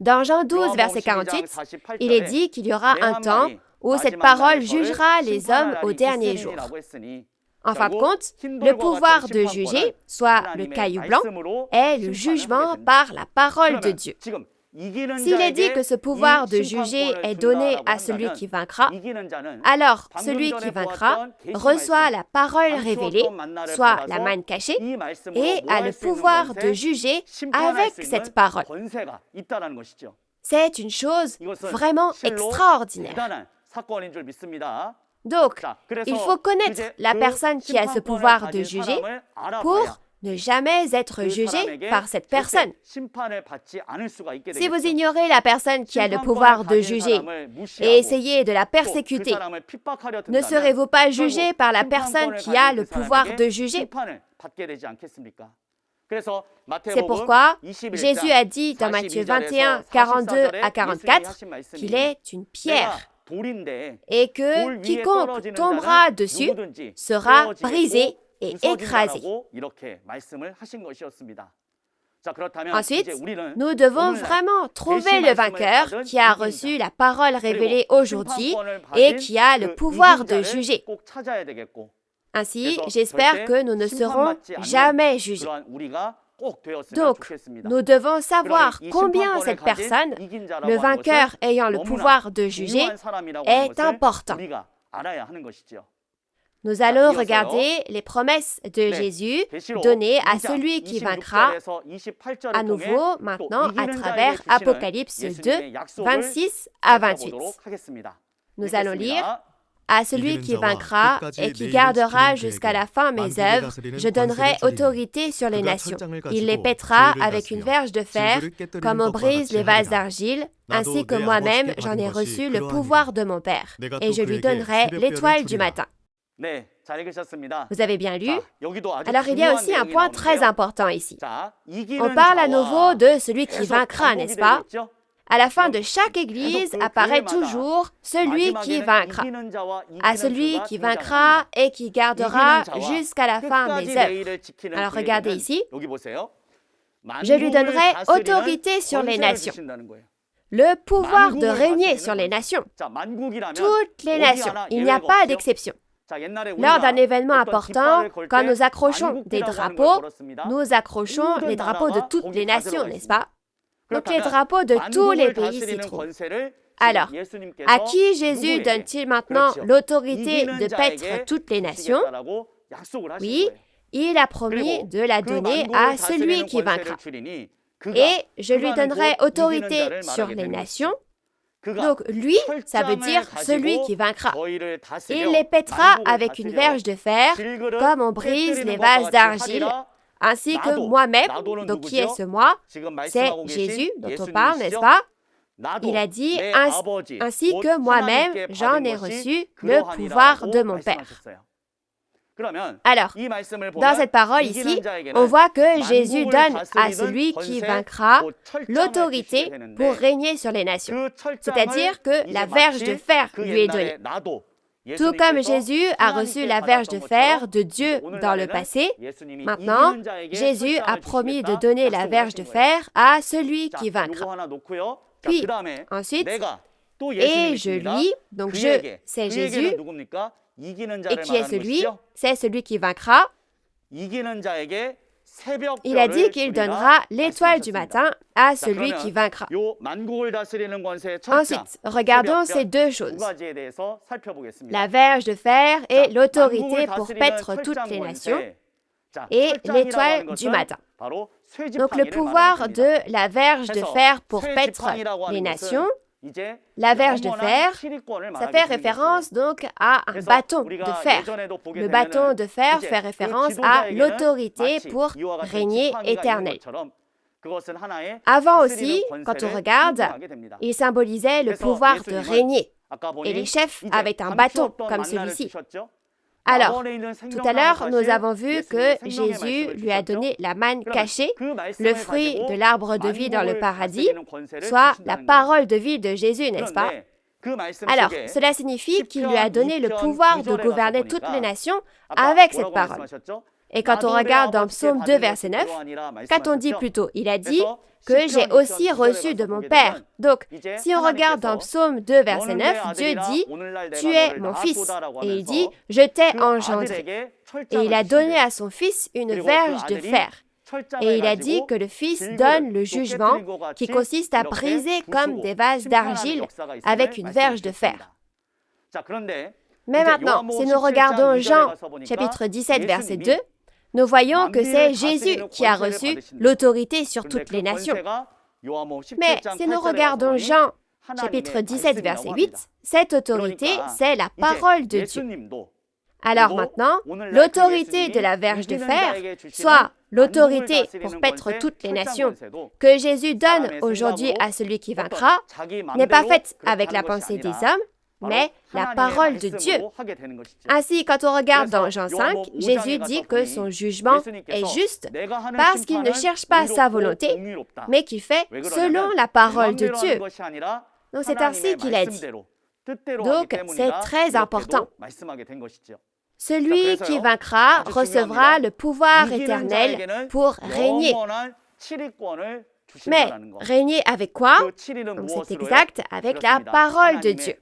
Dans Jean 12, verset 48, il est dit qu'il y aura un temps où cette parole jugera les hommes au dernier jour. En fin de compte, le pouvoir de juger, soit le caillou blanc, est le jugement par la parole de Dieu. S'il est dit que ce pouvoir de juger est donné à celui qui vaincra, alors celui qui vaincra reçoit la parole révélée, soit la manne cachée, et a le pouvoir de juger avec cette parole. C'est une chose vraiment extraordinaire. Donc, il faut connaître la personne qui a ce pouvoir de juger pour ne jamais être jugé par cette personne. Si vous ignorez la personne qui a le pouvoir de juger et essayez de la persécuter, ne serez-vous pas jugé par la personne qui a le pouvoir de juger? C'est pourquoi Jésus a dit dans Matthieu 21, 42 à 44 qu'il est une pierre et que quiconque tombera dessus sera brisé et écrasé. Ensuite, nous devons vraiment trouver le vainqueur qui a reçu la parole révélée aujourd'hui et qui a le pouvoir de juger. Ainsi, j'espère que nous ne serons jamais jugés. Donc, nous devons savoir combien cette personne, le vainqueur ayant le pouvoir de juger, est important. Nous allons regarder les promesses de Jésus données à celui qui vaincra, à nouveau maintenant à travers Apocalypse 2, 26 à 28. Nous allons lire « À celui qui vaincra et qui gardera jusqu'à la fin mes œuvres, je donnerai autorité sur les nations. Il les pètera avec une verge de fer, comme on brise les vases d'argile, ainsi que moi-même j'en ai reçu le pouvoir de mon Père, et je lui donnerai l'étoile du matin. » Vous avez bien lu? Alors, il y a aussi un point très important ici. On parle à nouveau de celui qui vaincra, n'est-ce pas? À la fin de chaque église apparaît toujours celui qui vaincra. À celui qui vaincra et qui gardera jusqu'à la fin des œuvres. Alors, regardez ici. Je lui donnerai autorité sur les nations. Le pouvoir de régner sur les nations. Toutes les nations. Il n'y a pas d'exception. Lors d'un événement important, quand nous accrochons des drapeaux, nous accrochons les drapeaux de toutes les nations, n'est-ce pas? Donc les drapeaux de tous les pays s'y trouvent. Alors, à qui Jésus donne-t-il maintenant l'autorité de paître toutes les nations? Oui, il a promis de la donner à celui qui vaincra. Et je lui donnerai autorité sur les nations. Donc lui, ça veut dire celui qui vaincra. Il les pètera avec une verge de fer, comme on brise les vases d'argile, ainsi que moi-même. Donc qui est ce moi? C'est Jésus dont on parle, n'est-ce pas? Il a dit, ainsi que moi-même, j'en ai reçu le pouvoir de mon Père. Alors, dans cette parole ici, on voit que Jésus donne à celui qui vaincra l'autorité pour régner sur les nations. C'est-à-dire que la verge de fer lui est donnée. Tout comme Jésus a reçu la verge de fer de Dieu dans le passé, maintenant, Jésus a promis de donner la verge de fer à celui qui vaincra. Puis, ensuite, et je lui, donc je, c'est Jésus, et qui est celui? C'est celui qui vaincra. Il a dit qu'il donnera l'étoile du matin à celui qui vaincra. Ensuite, regardons ces deux choses. La verge de fer et l'autorité pour paître toutes les nations et l'étoile du matin. Donc le pouvoir de la verge de fer pour paître les nations. La verge de fer, ça fait référence donc à un bâton de fer. Le bâton de fer fait référence à l'autorité pour régner éternel. Avant aussi, quand on regarde, il symbolisait le pouvoir de régner. Et les chefs avaient un bâton comme celui-ci. Alors, tout à l'heure, nous avons vu que Jésus lui a donné la manne cachée, le fruit de l'arbre de vie dans le paradis, soit la parole de vie de Jésus, n'est-ce pas? Alors, cela signifie qu'il lui a donné le pouvoir de gouverner toutes les nations avec cette parole. Et quand on regarde dans Psaume 2, verset 9, qu'a-t-on dit plus tôt? Il a dit que j'ai aussi reçu de mon Père. Donc, si on regarde dans Psaume 2, verset 9, Dieu dit « Tu es mon fils ». Et il dit « Je t'ai engendré ». Et il a donné à son fils une verge de fer. Et il a dit que le Fils donne le jugement qui consiste à briser comme des vases d'argile avec une verge de fer. Mais maintenant, si nous regardons Jean, chapitre 17, verset 2, nous voyons que c'est Jésus qui a reçu l'autorité sur toutes les nations. Mais si nous regardons Jean, chapitre 17, verset 8, cette autorité, c'est la parole de Dieu. Alors maintenant, l'autorité de la verge de fer, soit l'autorité pour paître toutes les nations, que Jésus donne aujourd'hui à celui qui vaincra, n'est pas faite avec la pensée des hommes, mais la parole de Dieu. Ainsi, quand on regarde dans Jean 5, Jésus dit que son jugement est juste parce qu'il ne cherche pas sa volonté, mais qu'il fait selon la parole de Dieu. Donc c'est ainsi qu'il a dit. Donc c'est très important. Celui qui vaincra recevra le pouvoir éternel pour régner. Mais régner avec quoi? C'est exact, avec la parole de Dieu.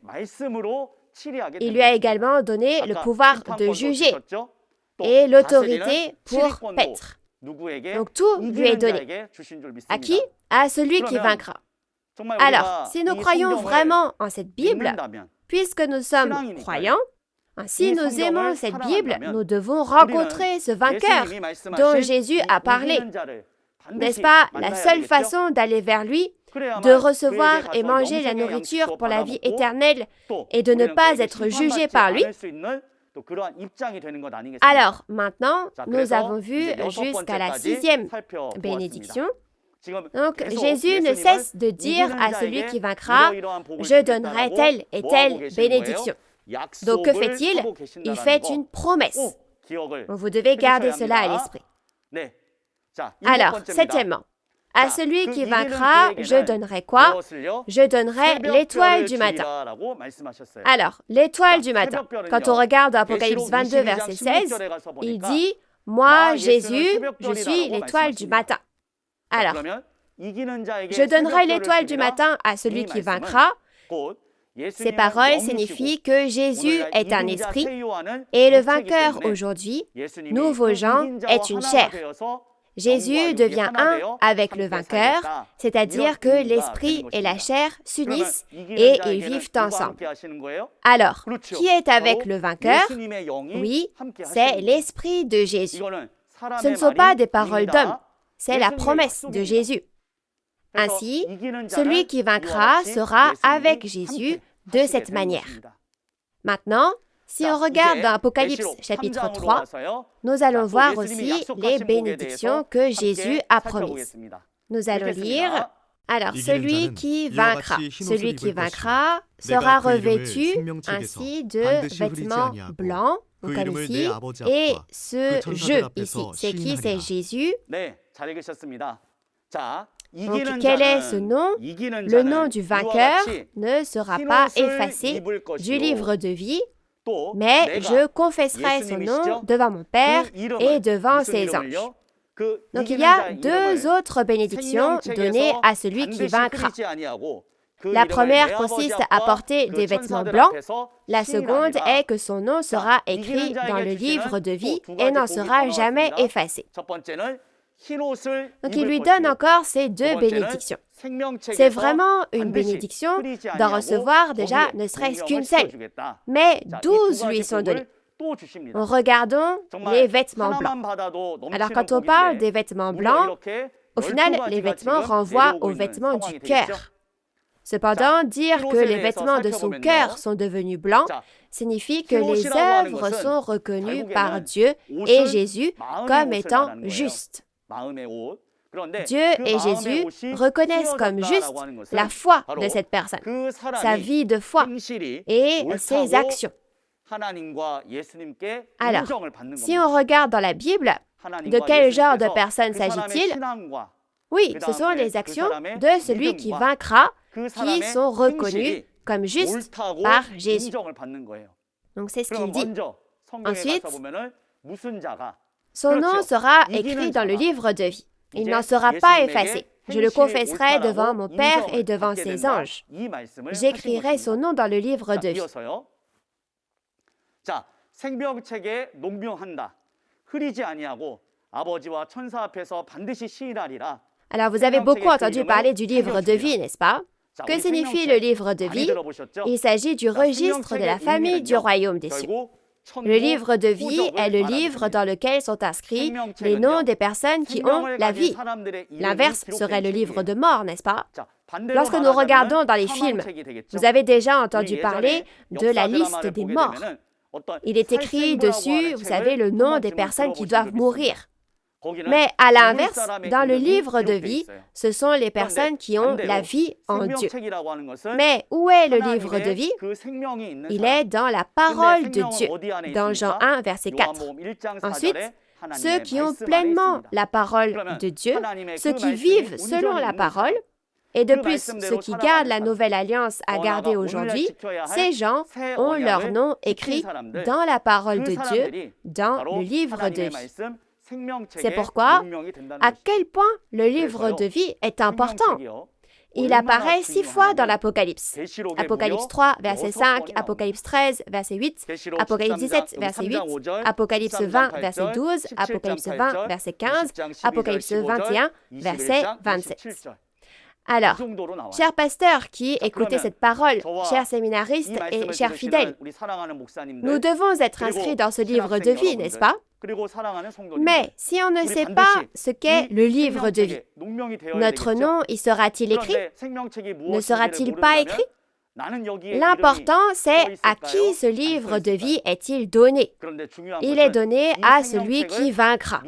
Il lui a également donné le pouvoir de juger et l'autorité pour paître. Donc tout lui est donné. À qui? À celui qui vaincra. Alors, si nous croyons vraiment en cette Bible, puisque nous sommes croyants, si nous aimons cette Bible, nous devons rencontrer ce vainqueur dont Jésus a parlé. N'est-ce pas la seule façon d'aller vers lui, de recevoir et manger la nourriture pour la vie éternelle et de ne pas être jugé par lui? Alors, maintenant, nous avons vu jusqu'à la 6e bénédiction. Donc, Jésus ne cesse de dire à celui qui vaincra, « Je donnerai telle et telle bénédiction ». Donc que fait-il? Il fait une promesse. Vous devez garder cela à l'esprit. Alors, septièmement, à celui qui vaincra, je donnerai quoi? Je donnerai l'étoile du matin. Alors, l'étoile du matin. Quand on regarde Apocalypse 22, verset 16, il dit « Moi, Jésus, je suis l'étoile du matin. » Alors, je donnerai l'étoile du matin à celui qui vaincra. Ces paroles signifient que Jésus est un esprit et le vainqueur aujourd'hui, nouveau Jean, est une chair. Jésus devient un avec le vainqueur, c'est-à-dire que l'esprit et la chair s'unissent et ils vivent ensemble. Alors, qui est avec le vainqueur? Oui, c'est l'esprit de Jésus. Ce ne sont pas des paroles d'hommes, c'est la promesse de Jésus. Ainsi, celui qui vaincra sera avec Jésus de cette manière. Maintenant, si on regarde dans Apocalypse chapitre 3, nous allons voir aussi les bénédictions que Jésus a promises. Nous allons lire, alors celui qui vaincra sera revêtu ainsi de vêtements blancs, comme ici, et ce « je » ici, c'est qui? C'est Jésus. Donc, quel est ce nom? Le nom du vainqueur ne sera pas effacé du livre de vie, mais je confesserai son nom devant mon Père et devant ses anges. Donc, il y a deux autres bénédictions données à celui qui vaincra. La première consiste à porter des vêtements blancs. La seconde est que son nom sera écrit dans le livre de vie et n'en sera jamais effacé. Donc, il lui donne encore ces deux bénédictions. C'est vraiment une bénédiction d'en recevoir déjà ne serait-ce qu'une seule. Mais 12 lui sont donnés. Regardons les vêtements blancs. Alors, quand on parle des vêtements blancs, au final, les vêtements renvoient aux vêtements du cœur. Cependant, dire que les vêtements de son cœur sont devenus blancs signifie que les œuvres sont reconnues par Dieu et Jésus comme étant justes. Dieu et Jésus reconnaissent comme juste la foi de cette personne, sa vie de foi et ses actions. Alors, si on regarde dans la Bible, de quel genre de personne s'agit-il? Oui, ce sont les actions de celui qui vaincra qui sont reconnues comme justes par Jésus. Donc, c'est ce qu'il dit. Ensuite, son nom sera écrit dans le livre de vie. Il n'en sera pas effacé. Je le confesserai devant mon Père et devant ses anges. J'écrirai son nom dans le livre de vie. Alors, vous avez beaucoup entendu parler du livre de vie, n'est-ce pas? Que signifie le livre de vie? Il s'agit du registre de la famille du royaume des cieux. Le livre de vie est le livre dans lequel sont inscrits les noms des personnes qui ont la vie. L'inverse serait le livre de mort, n'est-ce pas? Lorsque nous regardons dans les films, vous avez déjà entendu parler de la liste des morts. Il est écrit dessus, vous savez, le nom des personnes qui doivent mourir. Mais à l'inverse, dans le livre de vie, ce sont les personnes qui ont la vie en Dieu. Mais où est le livre de vie? Il est dans la parole de Dieu, dans Jean 1, verset 4. Ensuite, ceux qui ont pleinement la parole de Dieu, ceux qui vivent selon la parole, et de plus, ceux qui gardent la nouvelle alliance à garder aujourd'hui, ces gens ont leur nom écrit dans la parole de Dieu, dans le livre de vie. C'est pourquoi, à quel point le livre de vie est important. Il apparaît 6 fois dans l'Apocalypse. Apocalypse 3, verset 5, Apocalypse 13, verset 8, Apocalypse 17, verset 8, Apocalypse 20, verset 12, Apocalypse 20, verset 15, Apocalypse 21, verset 27. Alors, chers pasteurs qui écoutez cette parole, chers séminaristes et chers fidèles, nous devons être inscrits dans ce livre de vie, n'est-ce pas? Mais si on ne sait pas ce qu'est le livre de vie, notre nom y sera-t-il écrit? Ne sera-t-il pas écrit? L'important, c'est à qui ce livre de vie est-il donné? Il est donné à celui qui vaincra.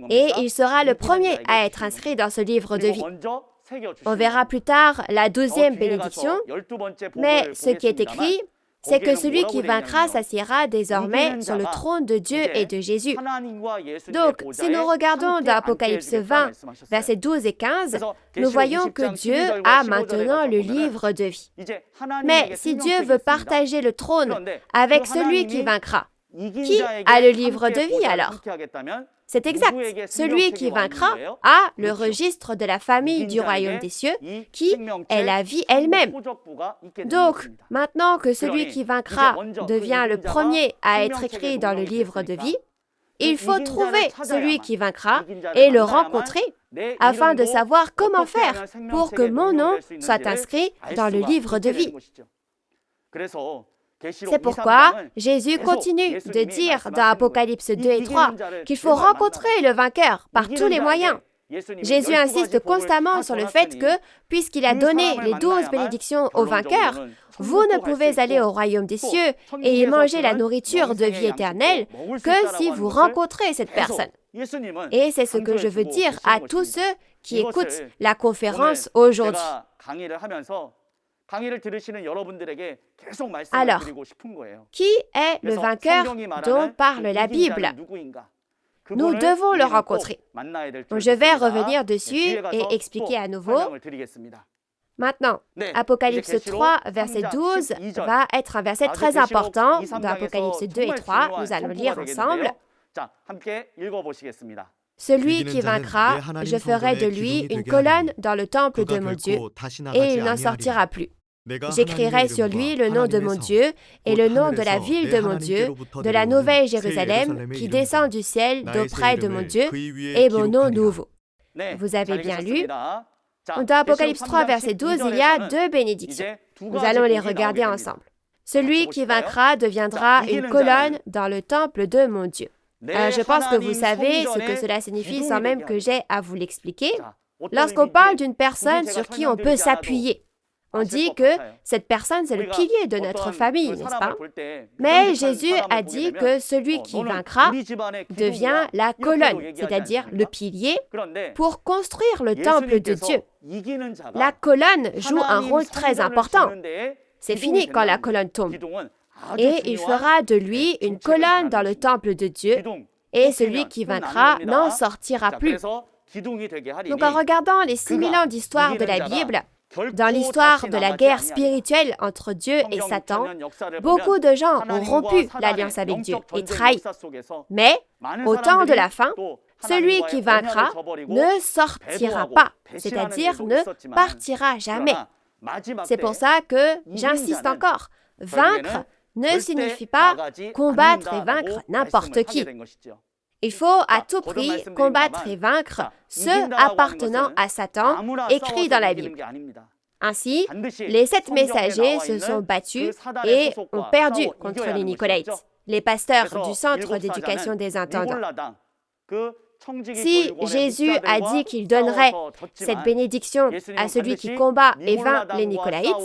Et il sera le premier à être inscrit dans ce livre de vie. On verra plus tard la 12e bénédiction, mais ce qui est écrit, c'est que celui qui vaincra s'assiera désormais sur le trône de Dieu et de Jésus. Donc, si nous regardons dans Apocalypse 20, versets 12 et 15, nous voyons que Dieu a maintenant le livre de vie. Mais si Dieu veut partager le trône avec celui qui vaincra, qui a le livre de vie alors? C'est exact. Celui qui vaincra a le registre de la famille du royaume des cieux, qui est la vie elle-même. Donc, maintenant que celui qui vaincra devient le premier à être écrit dans le livre de vie, il faut trouver celui qui vaincra et le rencontrer afin de savoir comment faire pour que mon nom soit inscrit dans le livre de vie. C'est pourquoi Jésus continue de dire dans Apocalypse 2 et 3 qu'il faut rencontrer le vainqueur par tous les moyens. Jésus insiste constamment sur le fait que, puisqu'il a donné les 12 bénédictions aux vainqueurs, vous ne pouvez aller au royaume des cieux et y manger la nourriture de vie éternelle que si vous rencontrez cette personne. Et c'est ce que je veux dire à tous ceux qui écoutent la conférence aujourd'hui. Alors, qui est le vainqueur dont parle la Bible? Nous devons le rencontrer. Je vais revenir dessus et expliquer à nouveau. Maintenant, Apocalypse 3, verset 12 va être un verset très important. Dans Apocalypse 2 et 3, nous allons lire ensemble. Celui qui vaincra, je ferai de lui une colonne dans le temple de mon Dieu, et il n'en sortira plus. J'écrirai sur lui le nom de mon Dieu et le nom de la ville de mon Dieu, de la nouvelle Jérusalem qui descend du ciel d'auprès de mon Dieu, et mon nom nouveau. Vous avez bien lu. Dans Apocalypse 3, verset 12, il y a deux bénédictions. Nous allons les regarder ensemble. Celui qui vaincra deviendra une colonne dans le temple de mon Dieu. Je pense que vous savez ce que cela signifie sans même que j'aie à vous l'expliquer. Lorsqu'on parle d'une personne sur qui on peut s'appuyer, on dit que cette personne, c'est le pilier de notre famille, n'est-ce pas? Mais Jésus a dit que celui qui vaincra devient la colonne, c'est-à-dire le pilier, pour construire le temple de Dieu. La colonne joue un rôle très important. C'est fini quand la colonne tombe. Et il fera de lui une colonne dans le temple de Dieu, et celui qui vaincra n'en sortira plus. Donc en regardant les 6000 ans d'histoire de la Bible, dans l'histoire de la guerre spirituelle entre Dieu et Satan, beaucoup de gens ont rompu l'alliance avec Dieu et trahi. Mais, au temps de la fin, celui qui vaincra ne sortira pas, c'est-à-dire ne partira jamais. C'est pour ça que j'insiste encore, vaincre ne signifie pas combattre et vaincre n'importe qui. Il faut à tout prix combattre et vaincre ceux appartenant à Satan, écrits dans la Bible. Ainsi, les 7 messagers se sont battus et ont perdu contre les Nicolaïtes, les pasteurs du centre d'éducation des intendants. Si Jésus a dit qu'il donnerait cette bénédiction à celui qui combat et vainc les Nicolaïtes,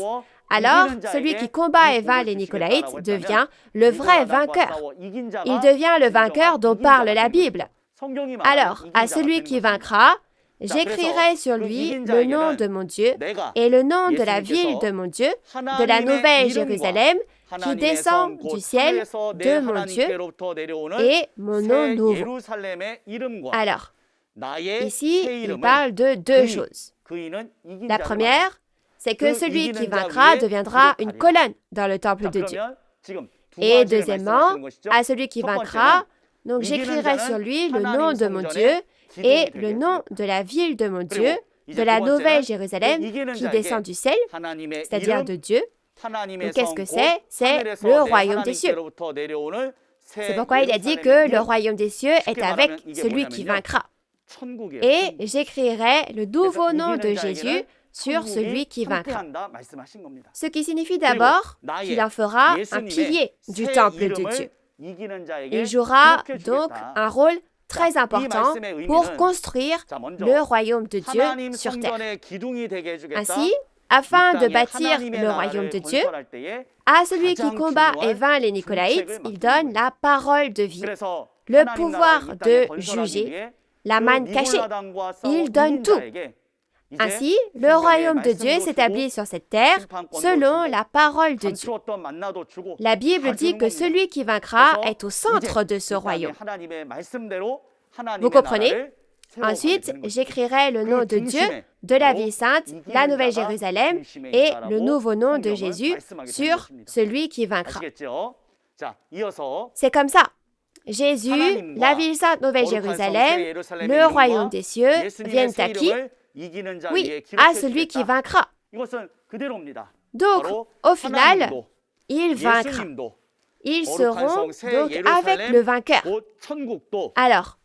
alors celui qui combat et vainc les Nicolaïtes devient le vrai vainqueur. Il devient le vainqueur dont parle la Bible. Alors, à celui qui vaincra, j'écrirai sur lui le nom de mon Dieu et le nom de la ville de mon Dieu, de la nouvelle Jérusalem qui descend du ciel de mon Dieu et mon nom nouveau. Alors, ici, il parle de deux choses. La première, c'est que celui qui vaincra deviendra une colonne dans le temple de Dieu. Et deuxièmement, à celui qui vaincra, donc j'écrirai sur lui le nom de mon Dieu et le nom de la ville de mon Dieu, de la nouvelle Jérusalem qui descend du ciel, c'est-à-dire de Dieu. Et qu'est-ce que c'est? C'est le royaume des cieux. C'est pourquoi il a dit que le royaume des cieux est avec celui qui vaincra. Et j'écrirai le nouveau nom de Jésus sur celui qui vaincra. Ce qui signifie d'abord qu'il en fera un pilier du temple de Dieu. Il jouera donc un rôle très important pour construire le royaume de Dieu sur terre. Ainsi, afin de bâtir le royaume de Dieu, à celui qui combat et vainc les Nicolaïtes, il donne la parole de vie, le pouvoir de juger, la manne cachée. Il donne tout. Ainsi, le royaume de Dieu s'établit sur cette terre selon la parole de Dieu. La Bible dit que celui qui vaincra est au centre de ce royaume. Vous comprenez? Ensuite, j'écrirai le nom de Dieu, de la ville sainte, la Nouvelle Jérusalem et le nouveau nom de Jésus sur celui qui vaincra. C'est comme ça. Jésus, la ville sainte Nouvelle Jérusalem, le royaume des cieux viennent à qui? Oui, à celui qui vaincra. Donc, au final, il vaincra. Ils seront donc avec le vainqueur. Alors,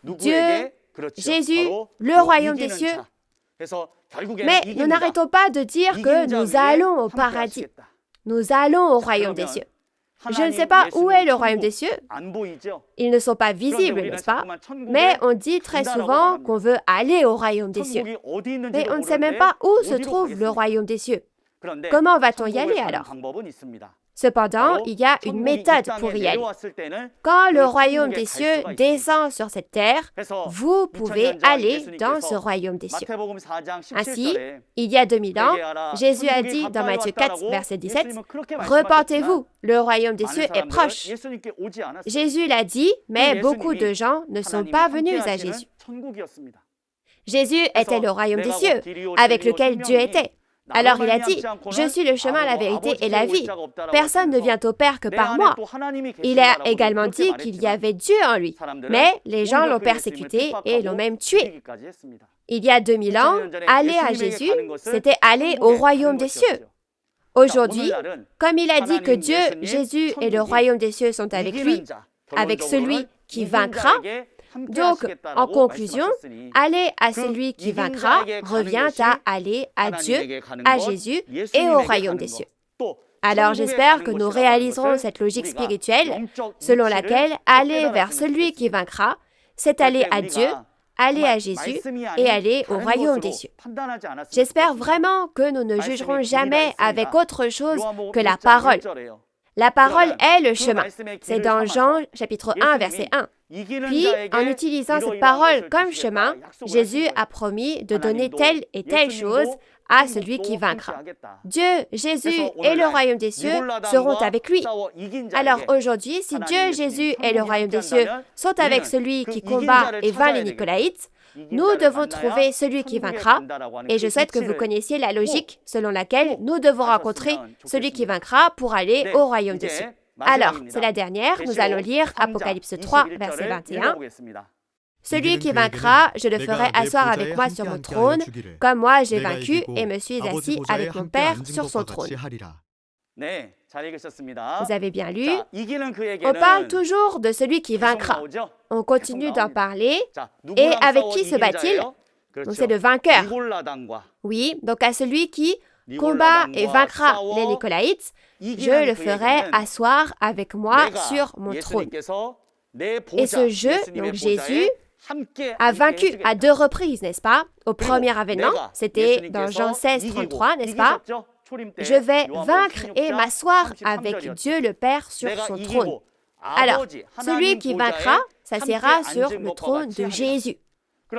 Dieu, Jésus, le royaume des cieux. Mais nous n'arrêtons pas de dire que nous allons au paradis. Nous allons au royaume des cieux. Je ne sais pas où est le royaume des cieux. Ils ne sont pas visibles, n'est-ce pas? Mais on dit très souvent qu'on veut aller au royaume des cieux. Mais on ne sait même pas où se trouve le royaume des cieux. Comment va-t-on y aller alors? Cependant, il y a une méthode pour y aller. Quand le royaume des cieux descend sur cette terre, vous pouvez aller dans ce royaume des cieux. Ainsi, il y a 2000 ans, Jésus a dit dans Matthieu 4, verset 17, « Repentez-vous, le royaume des cieux est proche. » Jésus l'a dit, mais beaucoup de gens ne sont pas venus à Jésus. Jésus était le royaume des cieux, avec lequel Dieu était. Alors il a dit, « Je suis le chemin, la vérité et la vie. Personne ne vient au Père que par moi. » Il a également dit qu'il y avait Dieu en lui, mais les gens l'ont persécuté et l'ont même tué. Il y a 2000 ans, aller à Jésus, c'était aller au royaume des cieux. Aujourd'hui, comme il a dit que Dieu, Jésus et le royaume des cieux sont avec lui, avec celui qui vaincra, donc, en conclusion, aller à celui qui vaincra revient à aller à Dieu, à Jésus et au royaume des cieux. Alors j'espère que nous réaliserons cette logique spirituelle selon laquelle aller vers celui qui vaincra, c'est aller à Dieu, aller à Jésus et aller au royaume des cieux. J'espère vraiment que nous ne jugerons jamais avec autre chose que la parole. La parole est le chemin. C'est dans Jean chapitre 1, verset 1. Puis, en utilisant cette parole comme chemin, Jésus a promis de donner telle et telle chose à celui qui vaincra. Dieu, Jésus et le royaume des cieux seront avec lui. Alors aujourd'hui, si Dieu, Jésus et le royaume des cieux sont avec celui qui combat et vainc les Nicolaïtes, nous devons trouver celui qui vaincra, et je souhaite que vous connaissiez la logique selon laquelle nous devons rencontrer celui qui vaincra pour aller au royaume des cieux. Alors, c'est la dernière, nous allons lire Apocalypse 3, verset 21. « Celui qui vaincra, je le ferai asseoir avec moi sur mon trône, comme moi j'ai vaincu et me suis assis avec mon Père sur son trône. » Vous avez bien lu. On parle toujours de celui qui vaincra. On continue d'en parler. Et avec qui se bat-il? Donc c'est le vainqueur. Oui, donc à celui qui combat et vaincra les Nicolaïtes, je le ferai asseoir avec moi sur mon trône. Et ce je, donc Jésus, a vaincu à 2 reprises, n'est-ce pas? Au premier avènement, c'était dans Jean 16, 33, n'est-ce pas? Je vais vaincre et m'asseoir avec Dieu le Père sur son trône. Alors, celui qui vaincra s'assiera sur le trône de Jésus,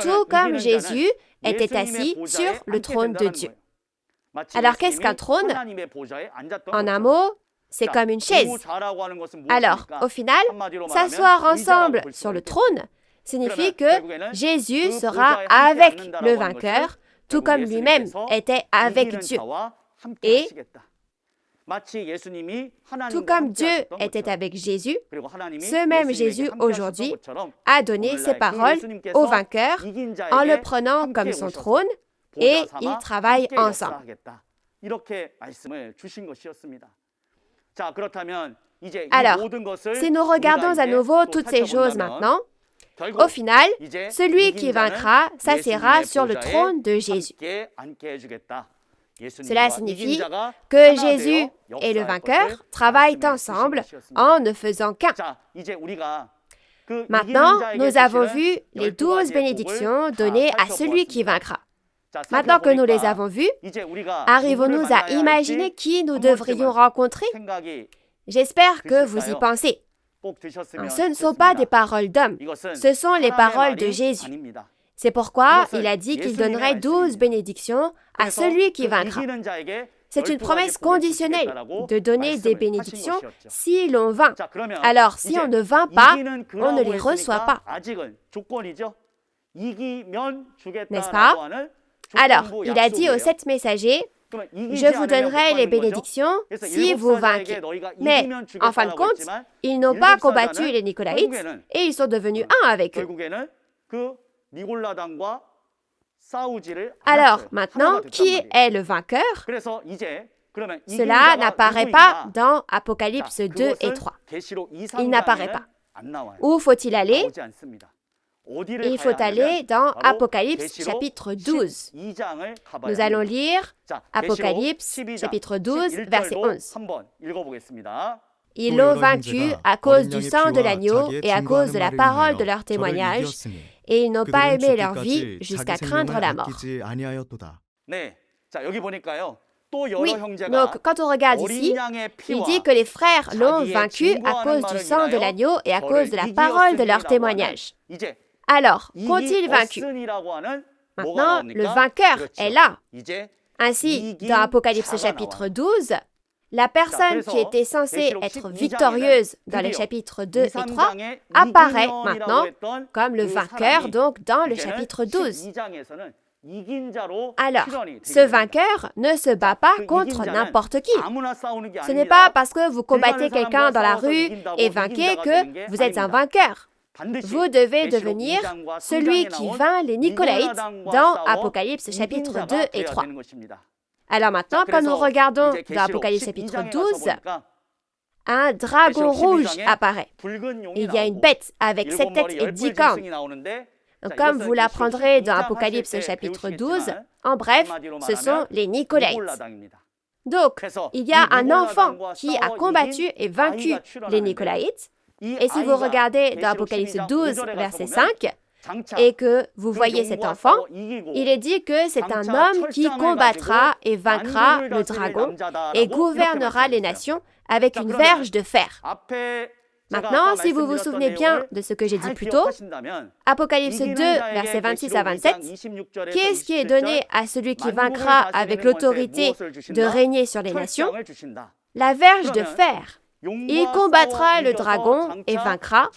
tout comme Jésus était assis sur le trône de Dieu. Alors, qu'est-ce qu'un trône? En un mot, c'est comme une chaise. Alors, au final, s'asseoir ensemble sur le trône signifie que Jésus sera avec le vainqueur, tout comme lui-même était avec Dieu. Et tout comme Dieu était avec Jésus, ce même Jésus aujourd'hui a donné ses paroles au vainqueur en le prenant comme son trône et ils travaillent ensemble. Alors, si nous regardons à nouveau toutes ces choses maintenant, au final, celui qui vaincra s'assiera sur le trône de Jésus. Cela signifie que Jésus et le vainqueur travaillent ensemble en ne faisant qu'un. Maintenant, nous avons vu les 12 bénédictions données à celui qui vaincra. Maintenant que nous les avons vues, arrivons-nous à imaginer qui nous devrions rencontrer? J'espère que vous y pensez. Ce ne sont pas des paroles d'hommes, ce sont les paroles de Jésus. C'est pourquoi il a dit qu'il donnerait 12 bénédictions à celui qui vaincra. C'est une promesse conditionnelle de donner des bénédictions si l'on vainc. Alors, si on ne vainc pas, on ne les reçoit pas. N'est-ce pas? Alors, il a dit aux 7 messagers, « Je vous donnerai les bénédictions si vous vainquez. » Mais, en fin de compte, ils n'ont pas combattu les Nicolaïtes et ils sont devenus un avec eux. Alors, maintenant, qui est le vainqueur? Cela n'apparaît pas dans Apocalypse 2 et 3. Il n'apparaît pas. Où faut-il aller? Il faut aller dans Apocalypse chapitre 12. Nous allons lire Apocalypse chapitre 12, verset 11. Ils l'ont vaincu à cause du sang de l'agneau et à cause de la parole de leur témoignage, et ils n'ont pas aimé leur vie jusqu'à craindre la mort. Oui, donc quand on regarde ici, il dit que les frères l'ont vaincu à cause du sang de l'agneau et à cause de la parole de leur témoignage. Alors, qu'ont-ils vaincu? Maintenant, le vainqueur est là. Ainsi, dans Apocalypse chapitre 12, la personne qui était censée être victorieuse dans les chapitres 2 et 3 apparaît maintenant comme le vainqueur, donc dans le chapitre 12. Alors, ce vainqueur ne se bat pas contre n'importe qui. Ce n'est pas parce que vous combattez quelqu'un dans la rue et vainquez que vous êtes un vainqueur. Vous devez devenir celui qui vainc les Nicolaïtes dans Apocalypse chapitre 2 et 3. Alors maintenant, quand nous regardons dans Apocalypse chapitre 12, un dragon rouge apparaît. Il y a une bête avec 7 têtes et 10 cornes. Donc, comme vous l'apprendrez dans Apocalypse chapitre 12, en bref, ce sont les Nicolaïtes. Donc, il y a un enfant qui a combattu et vaincu les Nicolaïtes. Et si vous regardez dans Apocalypse 12, verset 5, et que vous voyez cet enfant, il est dit que c'est un homme qui combattra et vaincra le dragon et gouvernera les nations avec une verge de fer. Maintenant, si vous vous souvenez bien de ce que j'ai dit plus tôt, Apocalypse 2, versets 26 à 27, qu'est-ce qui est donné à celui qui vaincra avec l'autorité de régner sur les nations? La verge de fer. Il combattra le dragon et vaincra,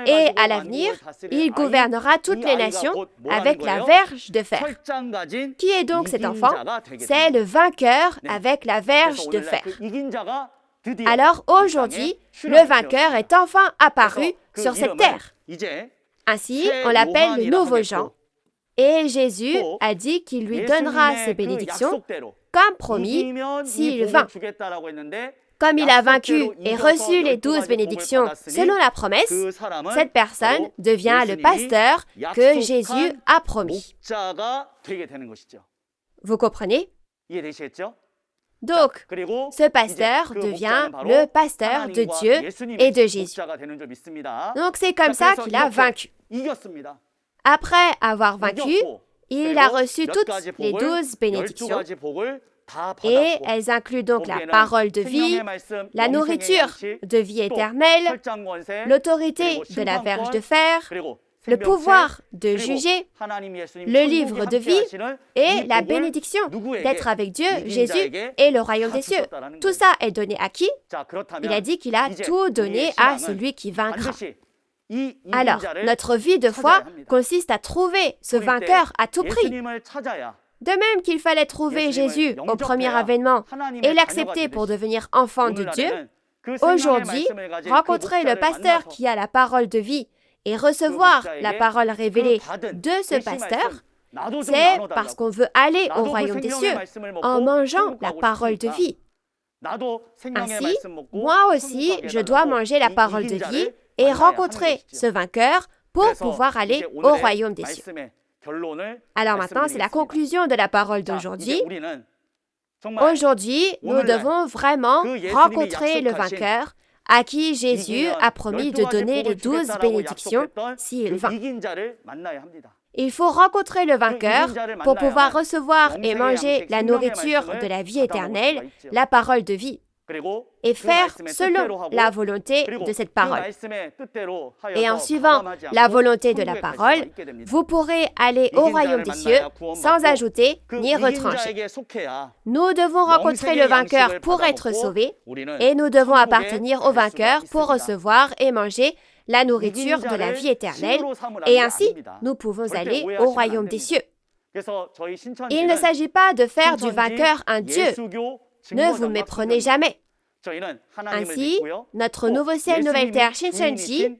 et à l'avenir, il gouvernera toutes les nations avec la verge de fer. Qui est donc cet enfant? C'est le vainqueur avec la verge de fer. Alors aujourd'hui, le vainqueur est enfin apparu sur cette terre. Ainsi, on l'appelle le nouveau Jean. Et Jésus a dit qu'il lui donnera ses bénédictions, comme promis, s'il vainc. Comme il a vaincu et reçu les 12 bénédictions selon la promesse, cette personne devient le pasteur que Jésus a promis. Vous comprenez? Donc, ce pasteur devient le pasteur de Dieu et de Jésus. Donc, c'est comme ça qu'il a vaincu. Après avoir vaincu, il a reçu toutes les 12 bénédictions. Et elles incluent donc la parole de vie, la nourriture de vie éternelle, l'autorité de la verge de fer, le pouvoir de juger, le livre de vie et la bénédiction d'être avec Dieu, Jésus et le royaume des cieux. Tout ça est donné à qui? Il a dit qu'il a tout donné à celui qui vaincra. Alors, notre vie de foi consiste à trouver ce vainqueur à tout prix. De même qu'il fallait trouver Jésus au premier avènement et l'accepter pour devenir enfant de Dieu, aujourd'hui, rencontrer le pasteur qui a la parole de vie et recevoir la parole révélée de ce pasteur, c'est parce qu'on veut aller au royaume des cieux en mangeant la parole de vie. Ainsi, moi aussi, je dois manger la parole de vie et rencontrer ce vainqueur pour pouvoir aller au royaume des cieux. Alors maintenant, c'est la conclusion de la parole d'aujourd'hui. Aujourd'hui, nous devons vraiment rencontrer le vainqueur à qui Jésus a promis de donner les 12 bénédictions s'il vainc. Il faut rencontrer le vainqueur pour pouvoir recevoir et manger la nourriture de la vie éternelle, la parole de vie. et faire selon la volonté de cette parole. Et en suivant la volonté de la parole, vous pourrez aller au royaume des cieux sans ajouter ni retrancher. Nous devons rencontrer le vainqueur pour être sauvés et nous devons appartenir au vainqueur pour recevoir et manger la nourriture de la vie éternelle et ainsi nous pouvons aller au royaume des cieux. Il ne s'agit pas de faire du vainqueur un Dieu. Ne vous méprenez jamais. Ainsi, notre nouveau ciel, nouvelle terre, Shincheonji,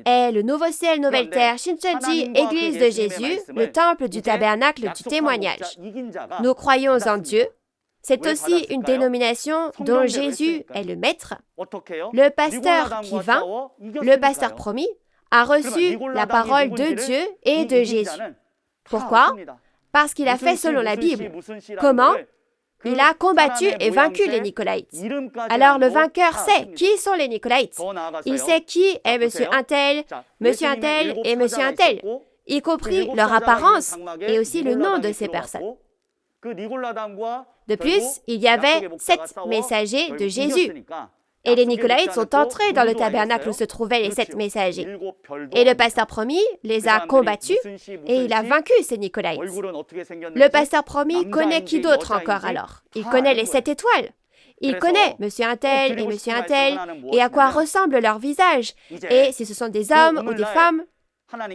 est le nouveau ciel, nouvelle terre, Shincheonji, Église de Jésus, le temple du tabernacle du témoignage. Nous croyons en Dieu. C'est aussi une dénomination dont Jésus est le maître. Le pasteur qui vint, le pasteur promis, a reçu la parole de Dieu et de Jésus. Pourquoi? Parce qu'il a fait selon la Bible. Comment? Il a combattu et vaincu les Nicolaïtes. Alors le vainqueur sait qui sont les Nicolaïtes. Il sait qui est monsieur Untel et monsieur Untel, y compris leur apparence et aussi le nom de ces personnes. De plus, il y avait 7 messagers de Jésus. Et les Nicolaïtes sont entrés dans le tabernacle où se trouvaient les 7 messagers. Et le pasteur promis les a combattus et il a vaincu ces Nicolaïtes. Le pasteur promis connaît qui d'autre encore alors? Il connaît les 7 étoiles. Il connaît monsieur Untel et à quoi ressemble leur visage et si ce sont des hommes ou des femmes.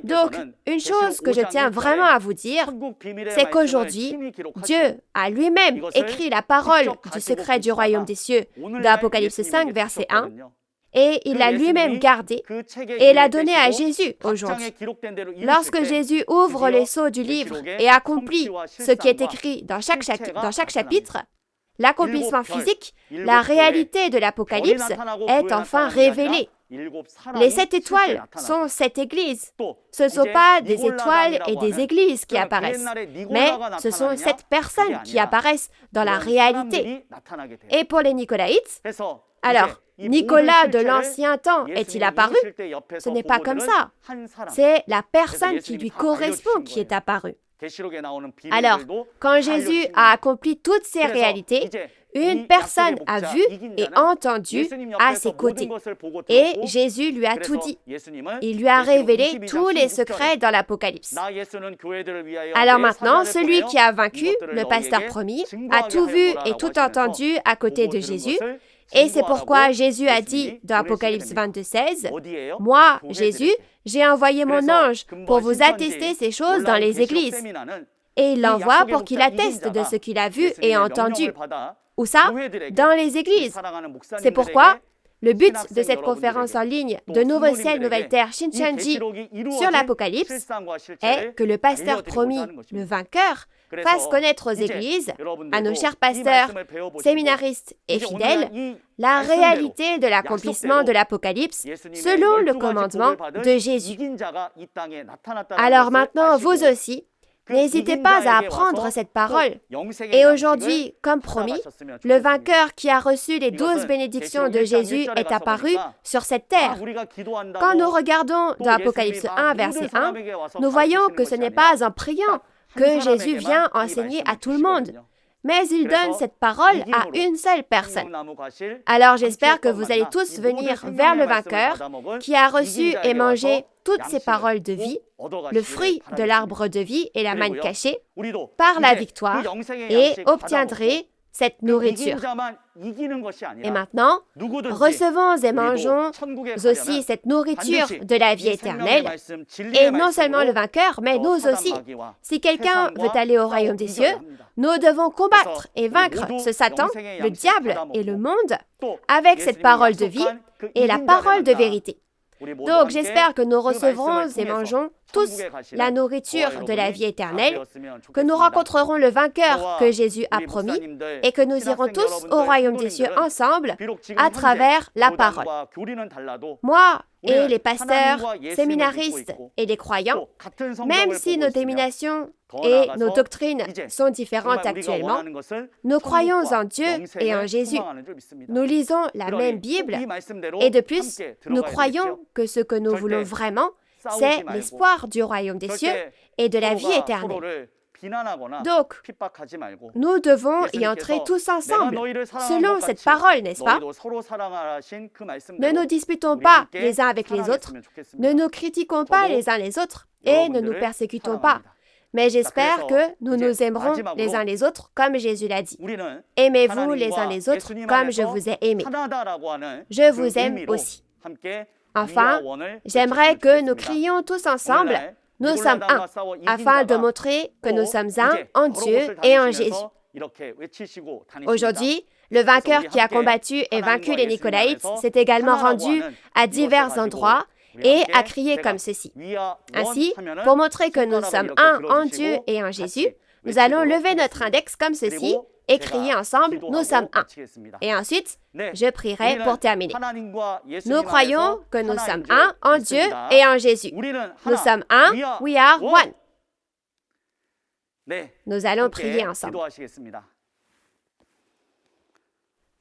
Donc, une chose que je tiens vraiment à vous dire, c'est qu'aujourd'hui, Dieu a lui-même écrit la parole du secret du royaume des cieux dans Apocalypse 5, verset 1, et il l'a lui-même gardé et l'a donné à Jésus aujourd'hui. Lorsque Jésus ouvre les sceaux du livre et accomplit ce qui est écrit dans chaque chapitre, l'accomplissement physique, la réalité de l'Apocalypse est enfin révélée. Les 7 étoiles sont 7 églises. Ce ne sont pas des étoiles et des églises qui apparaissent, mais ce sont 7 personnes qui apparaissent dans la réalité. Et pour les Nicolaïtes, alors, Nicolas de l'ancien temps est-il apparu? Ce n'est pas comme ça. C'est la personne qui lui correspond qui est apparue. Alors, quand Jésus a accompli toutes ces réalités, une personne a vu et entendu à ses côtés. Et Jésus lui a tout dit. Il lui a révélé tous les secrets dans l'Apocalypse. Alors maintenant, celui qui a vaincu, le pasteur promis, a tout vu et tout entendu à côté de Jésus. Et c'est pourquoi Jésus a dit dans Apocalypse 22, 16, « Moi, Jésus, j'ai envoyé mon ange pour vous attester ces choses dans les églises. » Et il l'envoie pour qu'il atteste de ce qu'il a vu et entendu. Où ça? Dans les églises. C'est pourquoi le but de cette conférence en ligne de Nouveau Ciel, Nouvelle Terre, Shincheonji sur l'Apocalypse est que le pasteur promis, le vainqueur, fasse connaître aux églises, à nos chers pasteurs, séminaristes et fidèles, la réalité de l'accomplissement de l'Apocalypse selon le commandement de Jésus. Alors maintenant, vous aussi, n'hésitez pas à apprendre cette parole. Et aujourd'hui, comme promis, le vainqueur qui a reçu les 12 bénédictions de Jésus est apparu sur cette terre. Quand nous regardons dans Apocalypse 1, verset 1, nous voyons que ce n'est pas en priant que Jésus vient enseigner à tout le monde, mais il donne cette parole à une seule personne. Alors j'espère que vous allez tous venir vers le vainqueur qui a reçu et mangé toutes ces paroles de vie, le fruit de l'arbre de vie et la manne cachée, par la victoire, et obtiendrez cette nourriture. Et maintenant, recevons et mangeons aussi cette nourriture de la vie éternelle, et non seulement le vainqueur, mais nous aussi. Si quelqu'un veut aller au royaume des cieux, nous devons combattre et vaincre ce Satan, le diable et le monde avec cette parole de vie et la parole de vérité. Donc, j'espère que nous recevrons et mangeons tous la nourriture de la vie éternelle, que nous rencontrerons le vainqueur que Jésus a promis et que nous irons tous au royaume des cieux ensemble à travers la parole. Moi et les pasteurs, séminaristes et les croyants, même si nos dénominations et nos doctrines sont différentes actuellement, nous croyons en Dieu et en Jésus. Nous lisons la même Bible et de plus, nous croyons que ce que nous voulons vraiment, c'est l'espoir du royaume des cieux et de la vie éternelle. Donc, nous devons y entrer tous ensemble, selon cette parole, n'est-ce pas? Ne nous disputons pas les uns avec les autres, ne nous critiquons pas les uns les autres et ne nous persécutons pas. Mais j'espère que nous nous aimerons les uns les autres comme Jésus l'a dit. Aimez-vous les uns les autres comme je vous ai aimés. Je vous aime aussi. Enfin, j'aimerais que nous crions tous ensemble « Nous sommes un » afin de montrer que nous sommes un en Dieu et en Jésus. Aujourd'hui, le vainqueur qui a combattu et vaincu les Nicolaïtes s'est également rendu à divers endroits et a crié comme ceci. Ainsi, pour montrer que nous sommes un en Dieu et en Jésus, nous allons lever notre index comme ceci et crier ensemble « Nous sommes un ». Et ensuite, je prierai pour terminer. Nous croyons que nous sommes un en Dieu et en Jésus. Nous sommes un, we are one. Nous allons prier ensemble.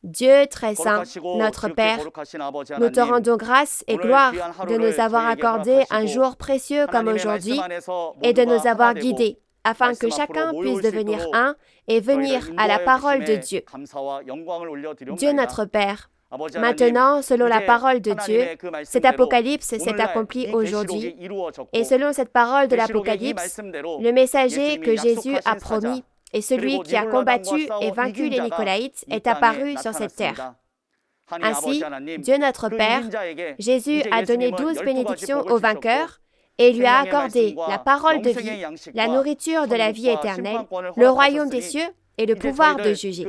Dieu très saint, notre Père, nous te rendons grâce et gloire de nous avoir accordé un jour précieux comme aujourd'hui et de nous avoir guidés afin que chacun puisse devenir un et venir à la parole de Dieu. Dieu notre Père, maintenant, selon la parole de Dieu, cet apocalypse s'est accompli aujourd'hui et selon cette parole de l'Apocalypse, le messager que Jésus a promis et celui qui a combattu et vaincu les Nicolaïtes est apparu sur cette terre. Ainsi, Dieu notre Père, Jésus a donné 12 bénédictions au vainqueur et lui a accordé la parole de vie, la nourriture de la vie éternelle, le royaume des cieux et le pouvoir de juger.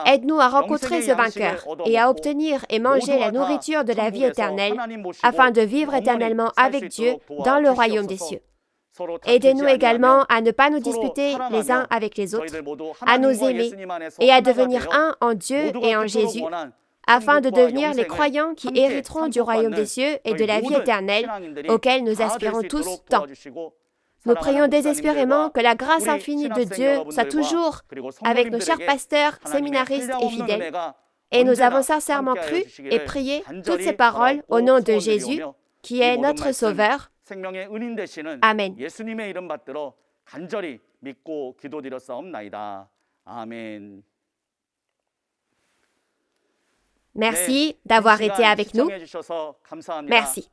Aide-nous à rencontrer ce vainqueur et à obtenir et manger la nourriture de la vie éternelle afin de vivre éternellement avec Dieu dans le royaume des cieux. Aidez-nous également à ne pas nous disputer les uns avec les autres, à nous aimer et à devenir un en Dieu et en Jésus, afin de devenir les croyants qui hériteront du royaume des cieux et de la vie éternelle auquel nous aspirons tous tant. Nous prions désespérément que la grâce infinie de Dieu soit toujours avec nos chers pasteurs, séminaristes et fidèles. Et nous avons sincèrement cru et prié toutes ces paroles au nom de Jésus, qui est notre Sauveur. Amen. Merci d'avoir été avec nous. Merci.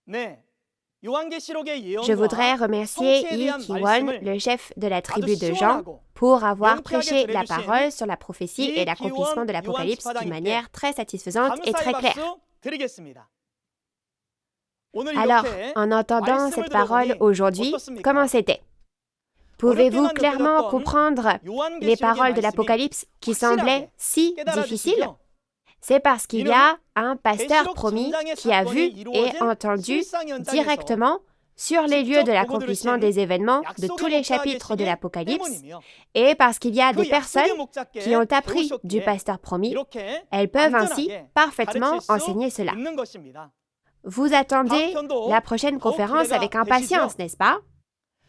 Je voudrais remercier Yi Ki-won, le chef de la tribu de Jean, pour avoir prêché la parole sur la prophétie et l'accomplissement de l'Apocalypse d'une manière très satisfaisante et très claire. Alors, en entendant cette parole aujourd'hui, comment c'était? Pouvez-vous clairement comprendre les paroles de l'Apocalypse qui semblaient si difficiles? C'est parce qu'il y a un pasteur promis qui a vu et entendu directement sur les lieux de l'accomplissement des événements de tous les chapitres de l'Apocalypse, et parce qu'il y a des personnes qui ont appris du pasteur promis, elles peuvent ainsi parfaitement enseigner cela. Vous attendez la prochaine conférence avec impatience, n'est-ce pas?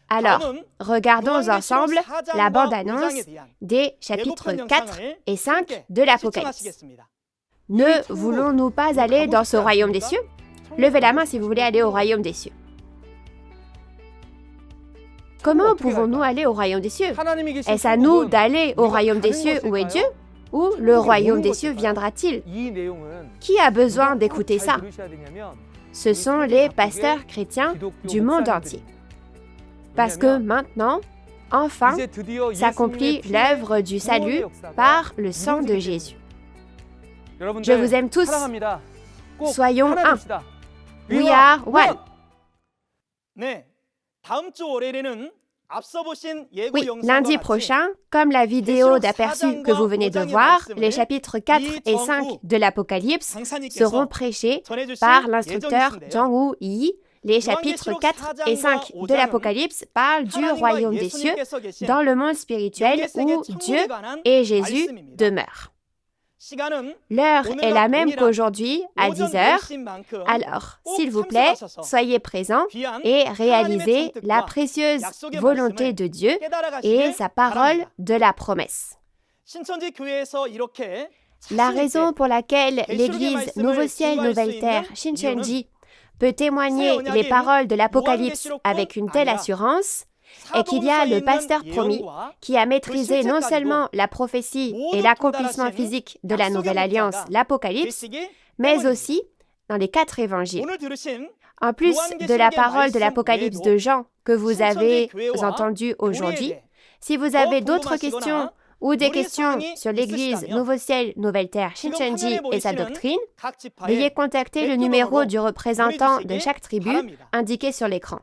Alors, regardons ensemble la bande-annonce des chapitres 4 et 5 de l'Apocalypse. Ne voulons-nous pas aller dans ce royaume des cieux? Levez la main si vous voulez aller au royaume des cieux. Comment pouvons-nous aller au royaume des cieux? Est-ce à nous d'aller au royaume des cieux où est Dieu? Ou le royaume des cieux viendra-t-il? Qui a besoin d'écouter ça? Ce sont les pasteurs chrétiens du monde entier. Parce que maintenant, enfin, s'accomplit l'œuvre du salut par le sang de Jésus. Je vous aime tous. Soyons un. We are one. Oui, lundi prochain, comme la vidéo d'aperçu que vous venez de voir, les chapitres 4 et 5 de l'Apocalypse seront prêchés par l'instructeur Jang-woo Yi. Les chapitres 4 et 5 de l'Apocalypse parlent du royaume des cieux dans le monde spirituel où Dieu et Jésus demeurent. L'heure est la même qu'aujourd'hui, à 10h. Alors, s'il vous plaît, soyez présents et réalisez la précieuse volonté de Dieu et sa parole de la promesse. La raison pour laquelle l'Église Nouveau Ciel, Nouvelle Terre, Shincheonji, peut témoigner les paroles de l'Apocalypse avec une telle assurance est qu'il y a le pasteur promis qui a maîtrisé non seulement la prophétie et l'accomplissement physique de la Nouvelle Alliance, l'Apocalypse, mais aussi dans les 4 évangiles. En plus de la parole de l'Apocalypse de Jean que vous avez entendue aujourd'hui, si vous avez d'autres questions ou des questions sur l'Église Nouveau Ciel, Nouvelle Terre, Shincheonji et sa doctrine, veuillez contacter le numéro du représentant de chaque tribu indiqué sur l'écran.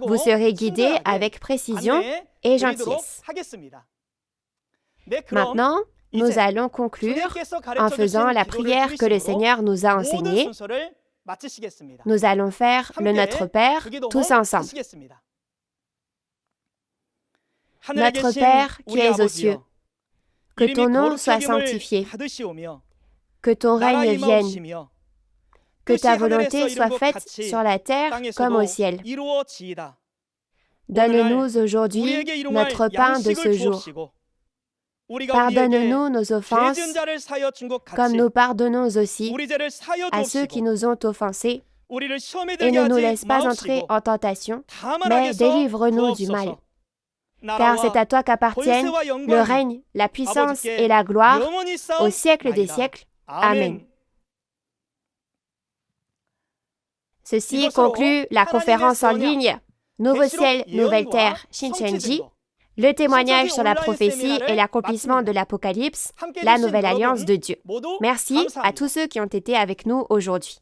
Vous serez guidé avec précision et gentillesse. Maintenant, nous allons conclure en faisant la prière que le Seigneur nous a enseignée. Nous allons faire le Notre Père tous ensemble. Notre Père qui es aux cieux, que ton nom soit sanctifié, que ton règne vienne, que ta volonté soit faite sur la terre comme au ciel. Donne-nous aujourd'hui notre pain de ce jour. Pardonne-nous nos offenses, comme nous pardonnons aussi à ceux qui nous ont offensés, et ne nous laisse pas entrer en tentation, mais délivre-nous du mal. Car c'est à toi qu'appartiennent le règne, la puissance et la gloire au siècle des siècles. Amen. Ceci conclut la conférence en ligne Nouveau Ciel, Nouvelle Terre, Shincheonji, le témoignage sur la prophétie et l'accomplissement de l'Apocalypse, la Nouvelle Alliance de Dieu. Merci à tous ceux qui ont été avec nous aujourd'hui.